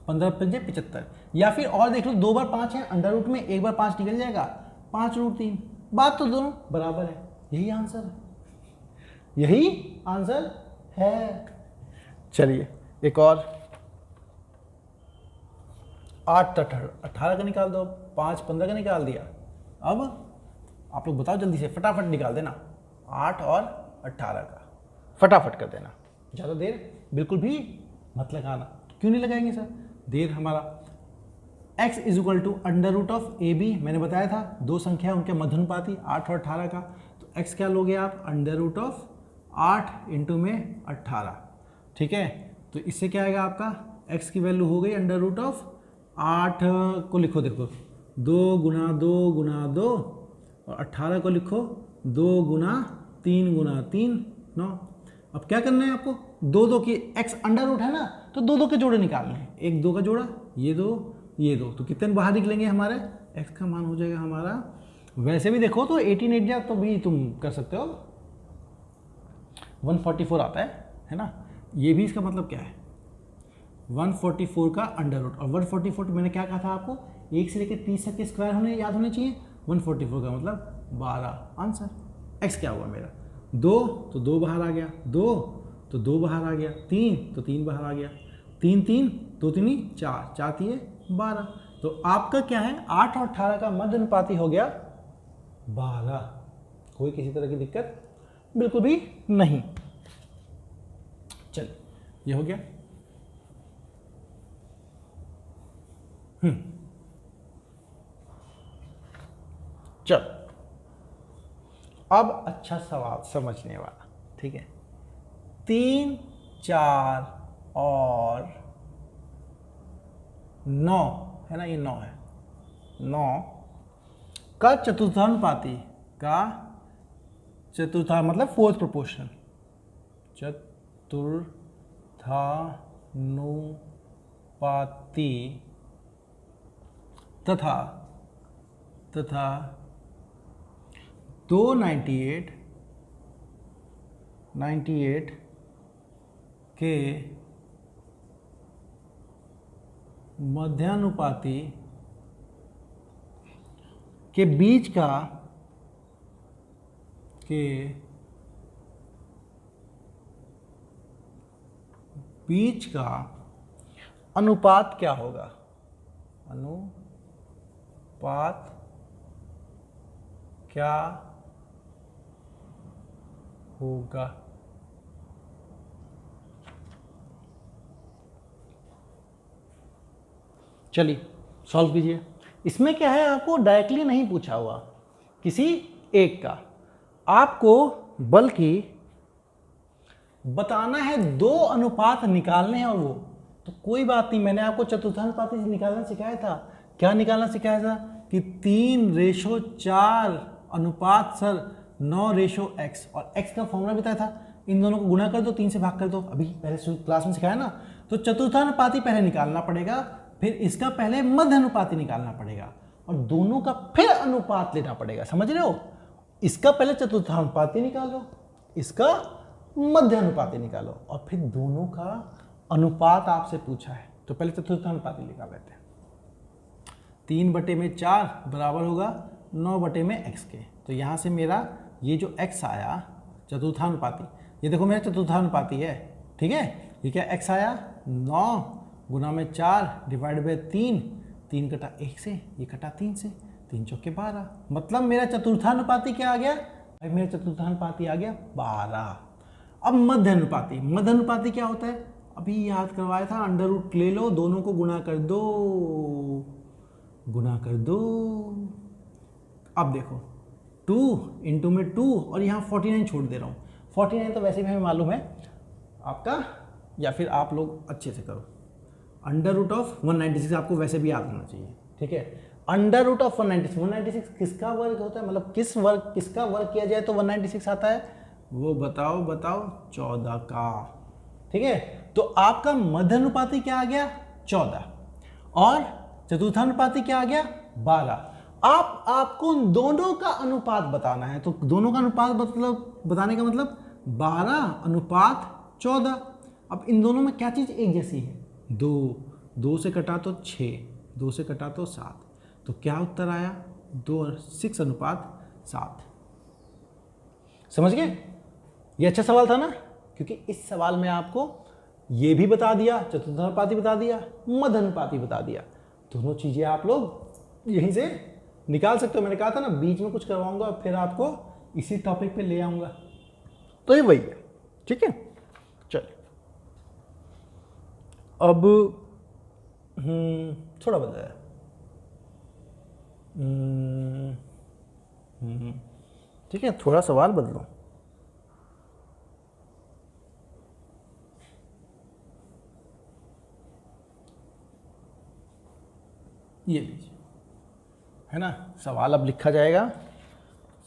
15 पंजे 75, या फिर और देख लो 2 बार 5 है अंडर रूट में, एक बार 5 निकल जाएगा, 5 रूट 3। बात तो दोनों बराबर है, यही आंसर है, यही आंसर है। चलिए एक और, 8 18 का निकाल दो, 5 15 का निकाल दिया। अब आप लोग बताओ जल्दी से, फटाफट निकाल देना 8 और 18 का, फटाफट कर देना, ज़्यादा देर बिल्कुल भी मत लगाना। क्यों नहीं लगाएंगे सर देर? हमारा x is equal to under root of A B, मैंने बताया था दो संख्या उनके मध्यानुपाती 8 और 18 का, तो x क्या लोगे आप, अंडर रूट ऑफ 8 इंटू में 18, ठीक है? तो इससे क्या आएगा आपका, x की वैल्यू हो गई अंडर रूट ऑफ 8 को लिखो, देखो 2 गुना 2 गुना 2, और 18 को लिखो 2 गुना 3 गुना 3 9। अब क्या करना है आपको, 2 2 की, x अंडर रूट है ना, तो 2 2 के जोड़े निकालने हैं, 1 2 का जोड़ा, ये 2 ये 2, तो कितने बाहर निकलेंगे हमारे, x का मान हो जाएगा हमारा, वैसे भी देखो तो 18 8 जा तो भी तुम कर सकते हो, 144 आता है ना? ये भी इसका मतलब क्या है, 144 का अंडर रूट, और 144 मैंने क्या कहा था आपको, 1 से लेकर 30 तक के स्क्वायर होने याद होने चाहिए। 144 का मतलब 12, आंसर। x क्या हुआ मेरा, 2 तो 2 बाहर आ गया, 2 तो 2 बाहर आ गया, 3 तो 3 बाहर आ गया, 3 3 2 3 4 4 3 12। तो आपका क्या है, 8 और 18 का मध्य अनुपाती हो गया 12। कोई किसी तरह की दिक्कत बिल्कुल भी नहीं। चल ये हो गया। चल अब अच्छा सवाल समझने वाला, ठीक है? 3 4 और 9 है ना, ये 9 है, 9 का चतुर्थानुपाती, का चतुर्था मतलब फोर्थ प्रोपोर्शन, चतुर्थानुपाती तथा 98 के मध्यानुपाती के बीच का बीच का अनुपात क्या होगा? अनुपात क्या होगा? चलिए सॉल्व कीजिए। इसमें क्या है, आपको डायरेक्टली नहीं पूछा हुआ किसी एक का, आपको बल्कि बताना है, दो अनुपात निकालने हैं। और वो तो कोई बात नहीं, मैंने आपको चतुर्थानुपाती निकालना सिखाया था। क्या निकालना सिखाया था कि 3:4 अनुपात सर 9:x, और x का फॉर्मूला बताया था, इन दोनों को गुणा कर दो, 3 से भाग कर दो। अभी पहले क्लास में सिखाया ना। तो चतुर्थानुपाती पहले निकालना पड़ेगा, फिर इसका पहले मध्य अनुपाती निकालना पड़ेगा, और दोनों का फिर अनुपात लेना पड़ेगा। समझ रहे हो? इसका पहले चतुर्थानुपाती निकालो, इसका मध्य अनुपाती निकालो, और फिर दोनों का अनुपात आपसे पूछा है, तो पहले चतुर्थानुपाती निकाल लेते हैं। 3/4 बराबर होगा 9/x के। तो यहाँ से मेरा ये जो x आया चतुर्थानुपाती, ये देखो मेरा चतुर्थानुपाती है, ठीक है। ये क्या x आया 9 गुना में 4 डिवाइड बाई 3, 3 कटा 1 से, ये कटा 3 से, 3 चौके 12। मतलब मेरा चतुर्थानुपाती क्या आ गया? भाई मेरा चतुर्थानुपाती आ गया 12। अब मध्य अनुपाती, मध्य अनुपाती क्या होता है? अभी याद करवाया था, अंडर रूट ले लो, दोनों को गुणा कर दो, गुणा कर दो। अब देखो 2 इंटू में 2, और यहाँ 49 छोड़ दे रहा हूँ। 49 तो वैसे भी हमें मालूम है आपका, या फिर आप लोग अच्छे से करो। अंडर रूट ऑफ 196 आपको वैसे भी याद होना चाहिए, ठीक है। अंडर रूट ऑफ 196 किसका वर्ग होता है? मतलब किसका वर्ग किया जाए तो 196 आता है? वो बताओ 14 का, ठीक है। तो आपका मध्य अनुपाती क्या आ गया? 14, और चतुर्थानुपाती क्या आ गया? 12। आपको दोनों का अनुपात बताना है, तो दोनों का अनुपात मतलब बताने का मतलब 12:14। अब इन दोनों में क्या चीज़ एक जैसी है? 2 से कटा तो 6, 2 से कटा तो 7, तो क्या उत्तर आया? 6:7। समझ गए? ये अच्छा सवाल था ना, क्योंकि इस सवाल में आपको ये भी बता दिया, चतुर्थानुपाती बता दिया, मध्य अनुपाती बता दिया। दोनों चीज़ें आप लोग यहीं से निकाल सकते हो। मैंने कहा था ना बीच में कुछ करवाऊंगा, फिर आपको इसी टॉपिक पे ले आऊंगा। तो ये वही है, ठीक है। चलिए अब थोड़ा बदला है। ठीक है, थोड़ा सवाल बदलो। ये लीजिए, है ना। सवाल अब लिखा जाएगा,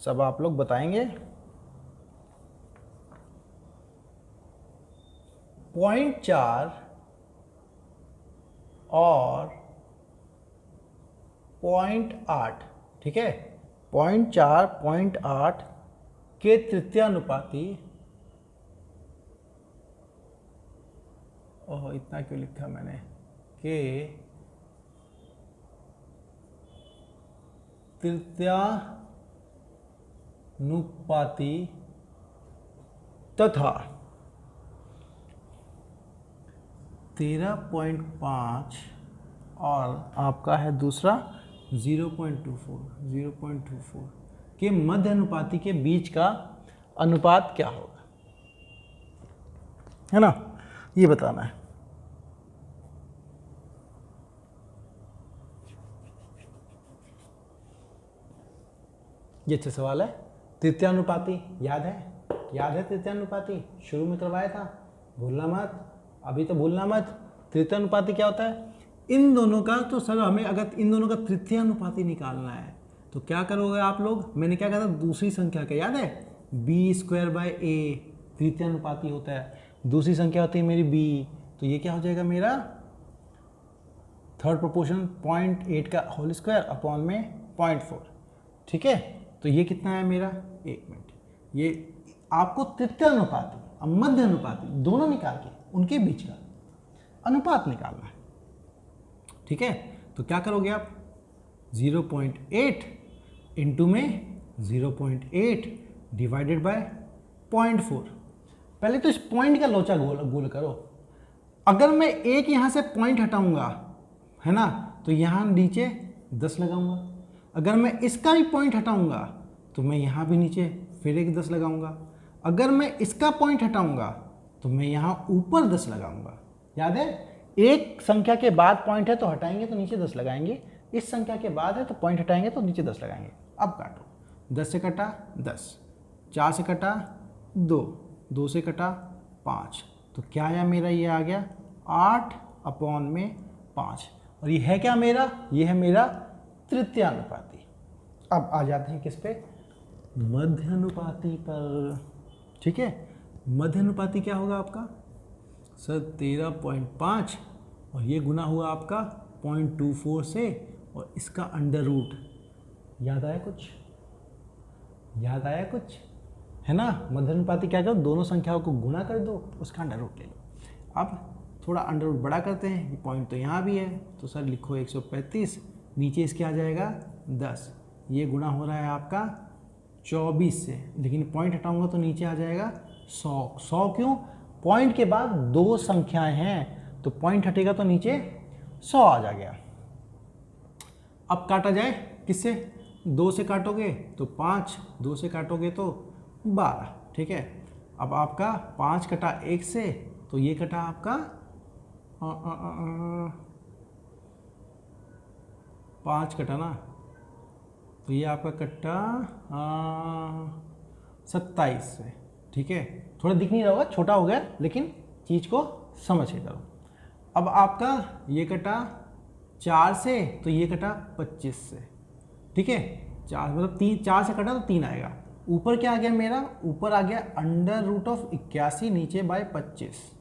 सब आप लोग बताएंगे। 0.4 और 0.8, ठीक है। 0.4, 0.8 के तृतीयानुपाती, ओह इतना क्यों लिखा मैंने, के तृतीयानुपाती तथा 13.5 और आपका है दूसरा 0.24 के मध्य अनुपाती के बीच का अनुपात क्या होगा, है ना। ये बताना है। ये अच्छा सवाल है। तृतीयानुपाती याद है तृतीयानुपाती शुरू में करवाया था, भूलना मत, अभी तो भूलना मत। तृतीयानुपाती क्या होता है? इन दोनों का, तो सर हमें अगर इन दोनों का तृतीयानुपाती निकालना है तो क्या करोगे आप लोग? मैंने क्या कहा था, दूसरी संख्या का याद है, b²/a तृतीयानुपाती होता है। दूसरी संख्या होती है मेरी b, तो ये क्या हो जाएगा मेरा थर्ड प्रोपोर्शन 0.8 का होल स्क्वायर अपॉन में 0.4, ठीक है। तो ये कितना है मेरा, 1 मिनट, ये आपको तृतीयानुपाती और मध्य अनुपाती दोनों निकाल के उनके बीच का अनुपात निकालना है, ठीक है। तो क्या करोगे आप, 0.8 इंटू में 0.8 डिवाइडेड बाय 0.4। पहले तो इस पॉइंट का लोचा गोल करो, अगर मैं एक यहाँ से पॉइंट हटाऊंगा, है ना, तो यहाँ नीचे 10 लगाऊंगा। अगर मैं इसका भी पॉइंट हटाऊंगा तो मैं यहाँ भी नीचे फिर एक 10 लगाऊंगा। अगर मैं इसका पॉइंट हटाऊंगा तो मैं यहाँ ऊपर 10 लगाऊंगा। याद है, एक संख्या के बाद पॉइंट है तो हटाएंगे तो नीचे 10 लगाएंगे, इस संख्या के बाद है तो पॉइंट हटाएंगे तो नीचे 10 लगाएंगे। अब काटो, 10 से कटा 10, 4 से कटा 2, 2 से कटा 5, तो क्या आया मेरा, ये आ गया 8/5। और ये है क्या मेरा, ये है मेरा तृतीयानुपाती। अब आ जाते हैं किस पे, मध्यानुपाती पर। ठीक है, मध्यानुपाती क्या होगा आपका सर, 13.5 और ये गुना हुआ आपका 0.24 से और इसका अंडर रूट। याद आया कुछ, याद आया कुछ, है ना। मध्यानुपाती क्या करो, दोनों संख्याओं को गुना कर दो, उसका अंडर रूट ले लो। अब थोड़ा अंडर रूट बड़ा करते हैं, ये पॉइंट तो यहाँ भी है तो सर लिखो 135, नीचे इसके आ जाएगा 10, ये गुना हो रहा है आपका 24 से, लेकिन पॉइंट हटाऊंगा तो नीचे आ जाएगा 100। 100 क्यों, पॉइंट के बाद दो संख्याएं हैं तो पॉइंट हटेगा तो नीचे 100 आ गया। अब काटा जाए किससे, 2 से काटोगे तो 5, 2 से काटोगे तो 12। ठीक है, अब आपका 5 कटा 1 से तो ये कटा आपका 5 कटा ना, तो ये आपका कट्टा 27 से। ठीक है, थोड़ा दिख नहीं रहा होगा, छोटा हो गया, लेकिन चीज़ को समझ के करो। अब आपका ये कटा 4 से तो ये कटा 25 से। ठीक है, 4 मतलब 3, 4 से कटा तो 3 आएगा। ऊपर क्या आ गया मेरा, ऊपर आ गया अंडर रूट ऑफ 81 नीचे बाय 25।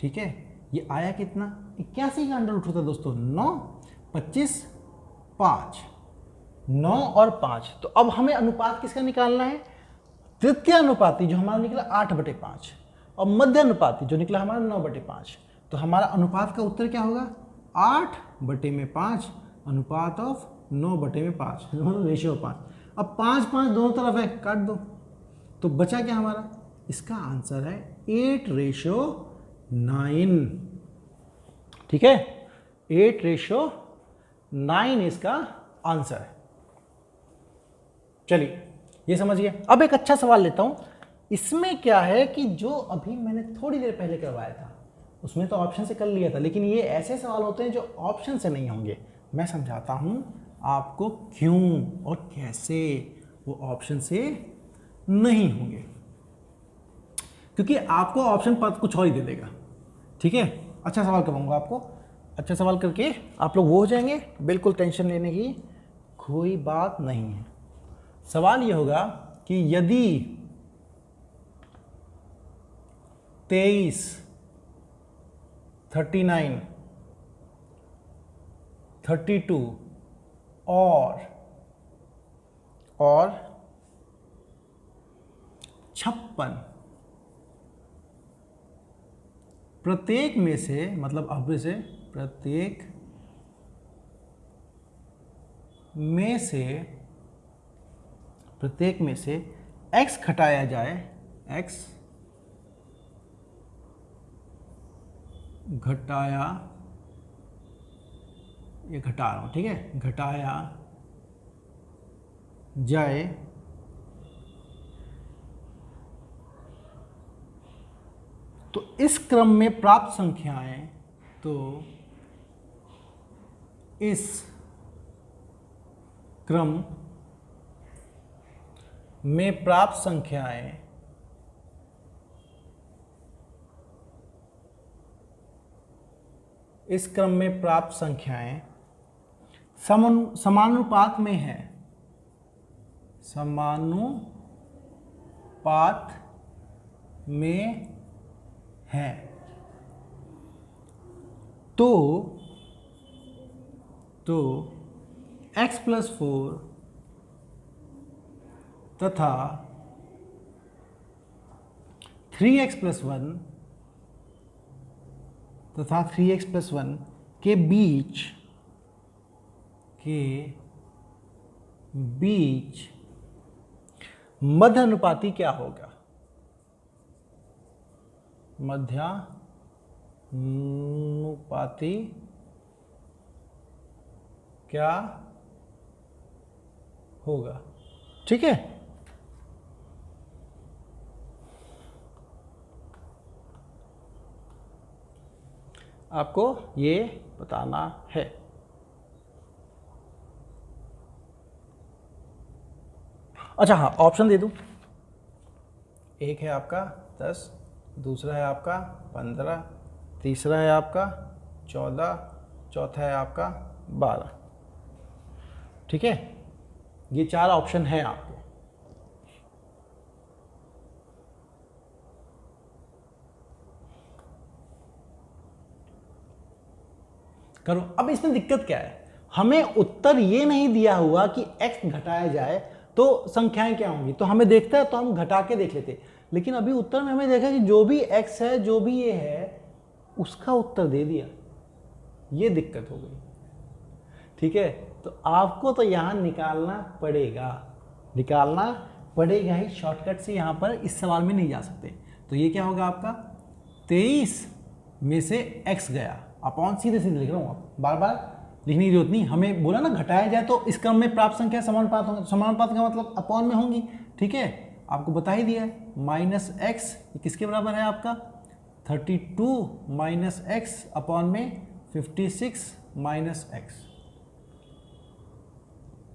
ठीक है, ये आया कितना, 81 का अंडर रूट होता है दोस्तों 9, 25, 5, 9 और 5। तो अब हमें अनुपात किसका निकालना है, तृतीयानुपाती जो हमारा निकला 8/5 और मध्यानुपाती जो निकला हमारा 9/5। तो हमारा अनुपात का उत्तर क्या होगा, 8/5 अनुपात ऑफ 9/5, रेशियो 5। अब 5 5 दोनों तरफ है, काट दो, तो बचा क्या हमारा, इसका आंसर है 8/9। ठीक है, 8/9 इसका आंसर है। चलिए ये समझिए। अब एक अच्छा सवाल लेता हूं, इसमें क्या है कि जो अभी मैंने थोड़ी देर पहले करवाया था उसमें तो ऑप्शन से कर लिया था, लेकिन ये ऐसे सवाल होते हैं जो ऑप्शन से नहीं होंगे। मैं समझाता हूं आपको क्यों और कैसे वो ऑप्शन से नहीं होंगे, क्योंकि आपको ऑप्शन पद कुछ और ही दे देगा। ठीक है, अच्छा सवाल करवाऊंगा आपको, अच्छा सवाल करके आप लोग वो हो जाएंगे, बिल्कुल टेंशन लेने की कोई बात नहीं है। सवाल ये होगा कि यदि 23, 39, 32 और 56 प्रत्येक में से, मतलब अब से प्रत्येक में से x घटाया जाए, x घटाया, ये घटा रहा हूं, ठीक है, घटाया जाए तो इस क्रम में प्राप्त संख्याएं, तो इस क्रम में प्राप्त संख्याएं समानुपात में है, समानुपात में है, तो x+4 तथा 3x+1 तथा 3x+1 के बीच मध्यानुपाती क्या होगा, मध्यानुपाती अनुपाती क्या होगा, ठीक है। आपको ये बताना है। अच्छा हाँ, ऑप्शन दे दूं। एक है आपका 10, दूसरा है आपका 15, तीसरा है आपका 14, चौथा है आपका 12, ठीक है। ये 4 ऑप्शन है आपके। करो। अब इसमें दिक्कत क्या है, हमें उत्तर ये नहीं दिया हुआ कि x घटाया जाए तो संख्याएं क्या होंगी, तो हमें देखता है तो हम घटा के देख लेते। लेकिन अभी उत्तर में हमें देखा कि जो भी x है, जो भी ये है, उसका उत्तर दे दिया। ये दिक्कत हो गई, ठीक है। तो आपको तो यहां निकालना पड़ेगा ही। शॉर्टकट से यहां पर इस सवाल में नहीं जा सकते। तो ये क्या होगा आपका, 23 में से x गया, अपॉन सीधे सीधे लिख रहा हूं, आप बार बार लिखने की जरूरत नहीं। हमें बोला ना घटाया जाए तो इस क्रम में प्राप्त संख्या समानुपात होंगे, समानुपात का मतलब अपॉन में होंगी, ठीक है। आपको बता ही दिया है। माइनस एक्स किसके बराबर है आपका, 32 माइनस एक्स अपॉन में 56 माइनस एक्स,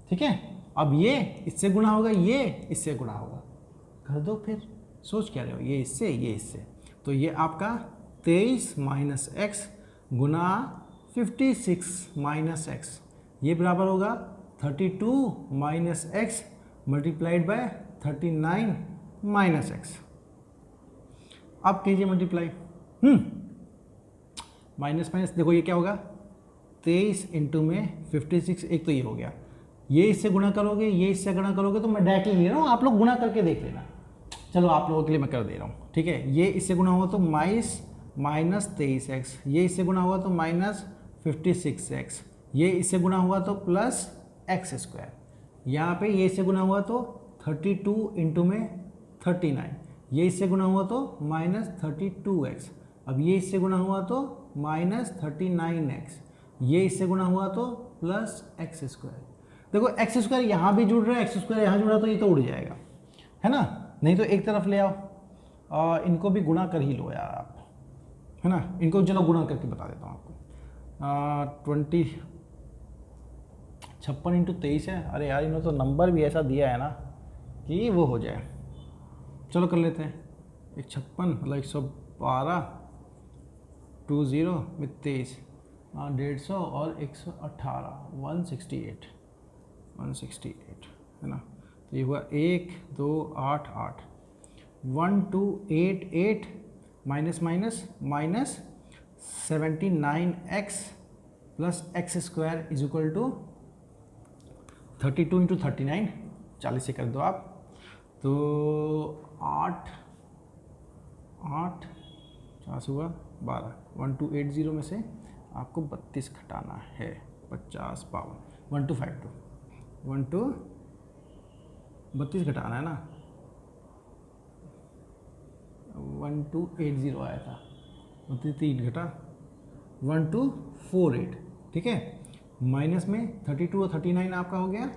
ठीक है। अब ये इससे गुणा होगा, ये इससे गुणा होगा, कर दो फिर, सोच क्या रहे हो, ये इससे ये इससे। तो ये आपका 23 माइनस एक्स गुना 56 माइनस एक्स, ये बराबर होगा 32 minus x multiplied by 39 minus x. अब कीजिए मल्टीप्लाई, माइनस माइनस देखो ये क्या होगा, 23 इंटू में 56, एक तो ये हो गया, ये इससे गुणा करोगे, ये इससे गुणा करोगे, तो मैं डायरेक्टली ले रहा हूँ, आप लोग गुणा करके देख लेना। चलो आप लोगों के लिए मैं कर दे रहा हूँ, ठीक है। ये इससे गुणा हुआ तो माइनस 23x, ये इससे गुणा हुआ तो माइनस 56x, ये इससे गुणा हुआ तो प्लस एक्स स्क्वायर, यहाँ पे ये इससे गुणा हुआ तो 32 इंटू में 39, ये इससे गुणा हुआ तो माइनस 32x, अब ये इससे गुणा हुआ तो माइनस 39x, ये इससे गुणा हुआ तो प्लस एक्स स्क्वायर। देखो एक्स स्क्वायर यहाँ भी जुड़ रहा है, एक्स स्क्वायर यहाँ जुड़ रहा है, तो ये तो उड़ जाएगा, है ना। नहीं तो एक तरफ ले आओ और इनको भी गुणा कर ही लो यार आप, है ना। इनको चलो गुणा करके बता देता हूँ आपको। 56 इंटू 23 है, अरे यार इन्होंने तो नंबर भी ऐसा दिया है ना कि वो हो जाए। चलो कर लेते हैं, 56 मतलब 112 20 में 23, 150 और 118 168 है ना। तो ये हुआ 1 2 8 8 1 2 8 8 minus minus minus 79x plus x square is equal to 32 into 39, 40 से कर दो आप, तो 8 8 4 हुआ 12, 1280 में से आपको 32 घटाना है, 50 52 32 घटाना है ना, 1280 आया था, 3 घटा 1248, ठीक है। माइनस में 32 और 39 आपका हो गया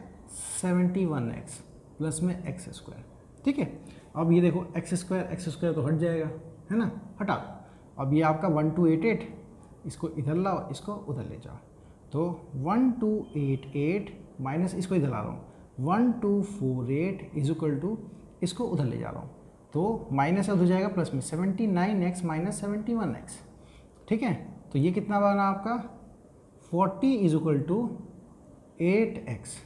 71x प्लस में एक्स स्क्वायर, ठीक है। अब ये देखो एक्स स्क्वायर तो हट जाएगा, है ना, हटा दो। अब ये आपका 1288, इसको इधर लाओ, इसको उधर ले जाओ, तो 1288 माइनस इसको इधर ला रहा हूँ 1248 इज इक्वल टू इसको उधर ले जा रहा हूँ, तो माइनस हो जाएगा प्लस में 79x माइनस 71x, ठीक है। तो ये कितना बना आपका 40 इज इक्वल टू 8x।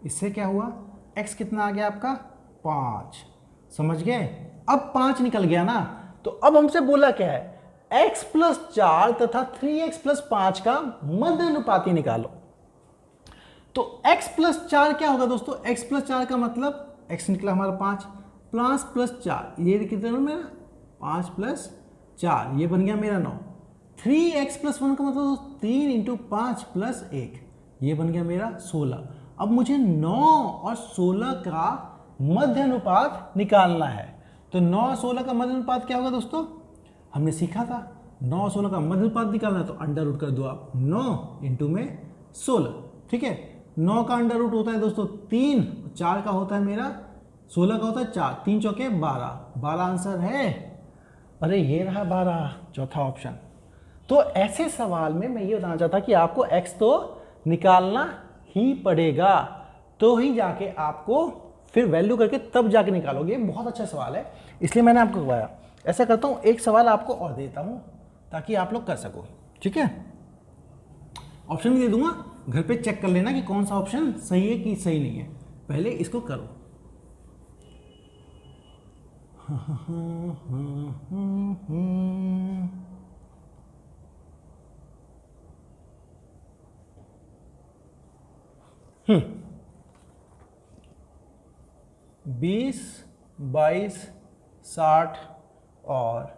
इससे क्या हुआ, x कितना आ गया आपका 5, समझ गए। अब 5 निकल गया ना, तो अब हमसे बोला क्या है, x प्लस 4 तथा 3x प्लस 5 का मध्य अनुपाती निकालो। तो x प्लस 4 क्या होगा दोस्तों, x प्लस 4 का मतलब x निकला हमारा 5 प्लस 4, ये कितना मेरा 5 प्लस 4, ये बन गया मेरा 9। 3x प्लस 1 का मतलब 3 इंटू 5 प्लस 1, ये बन गया मेरा 16। अब मुझे 9 और 16 का मध्य अनुपात निकालना है। तो 9 और 16 का मध्य अनुपात क्या होगा दोस्तों, हमने सीखा था 9 16 का मध्यपात निकालना है तो अंडर रूट कर दो आप 9 इंटू में 16, ठीक है। 9 का अंडर रूट होता है दोस्तों 3, 4 का होता है मेरा 16 का होता है 4, 3 चौके 12 आंसर है। अरे ये रहा 12, चौथा ऑप्शन। तो ऐसे सवाल में मैं ये बताना चाहता कि आपको x तो निकालना ही पड़ेगा, तो ही जाके आपको फिर वैल्यू करके तब जाके निकालोगे। बहुत अच्छा सवाल है, इसलिए मैंने आपको बताया। ऐसा करता हूँ, एक सवाल आपको और देता हूँ ताकि आप लोग कर सको, ठीक है। ऑप्शन भी दे दूंगा, घर पे चेक कर लेना कि कौन सा ऑप्शन सही है कि सही नहीं है। पहले इसको करो। बीस, 22, 60 और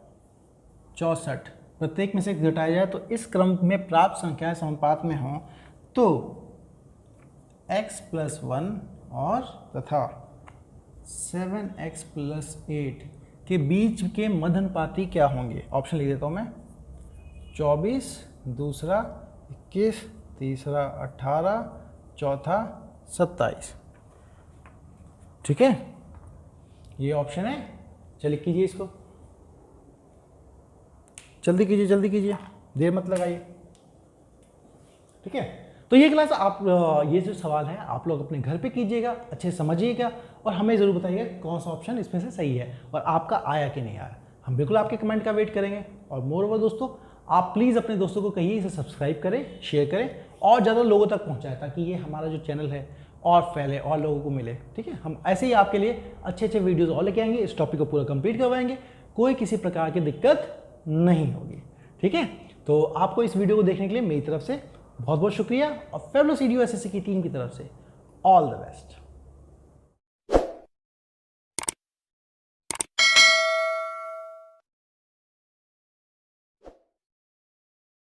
64 प्रत्येक में से घटाया जाए तो इस क्रम में प्राप्त संख्याएं समानुपात में हों तो x + 1 और तथा 7x + 8 के बीच के मध्यनुपाती क्या होंगे। ऑप्शन लिख देता हूँ मैं। 24, दूसरा 21, तीसरा 18, चौथा 27, ठीक है। ये ऑप्शन है। चलिए कीजिए इसको, जल्दी कीजिए, जल्दी कीजिए, देर मत लगाइए, ठीक है। तो ये क्लास आप ये जो सवाल है आप लोग अपने घर पे कीजिएगा, अच्छे समझिएगा और हमें ज़रूर बताइएगा कौन सा ऑप्शन इसमें से सही है और आपका आया कि नहीं आया। हम बिल्कुल आपके कमेंट का वेट करेंगे। और मोर ओवर दोस्तों, आप प्लीज़ अपने दोस्तों को कहिए इसे सब्सक्राइब करें, शेयर करें और ज़्यादा लोगों तक पहुँचाएं ताकि ये हमारा जो चैनल है और फैले और लोगों को मिले, ठीक है। हम ऐसे ही आपके लिए अच्छे अच्छे वीडियोज़ और लेके आएंगे, इस टॉपिक को पूरा कंप्लीट करवाएंगे, कोई किसी प्रकार की दिक्कत नहीं होगी, ठीक है। तो आपको इस वीडियो को देखने के लिए मेरी तरफ से बहुत बहुत शुक्रिया और फेबुलस ईडीयू एसएससी की टीम की तरफ से ऑल द बेस्ट।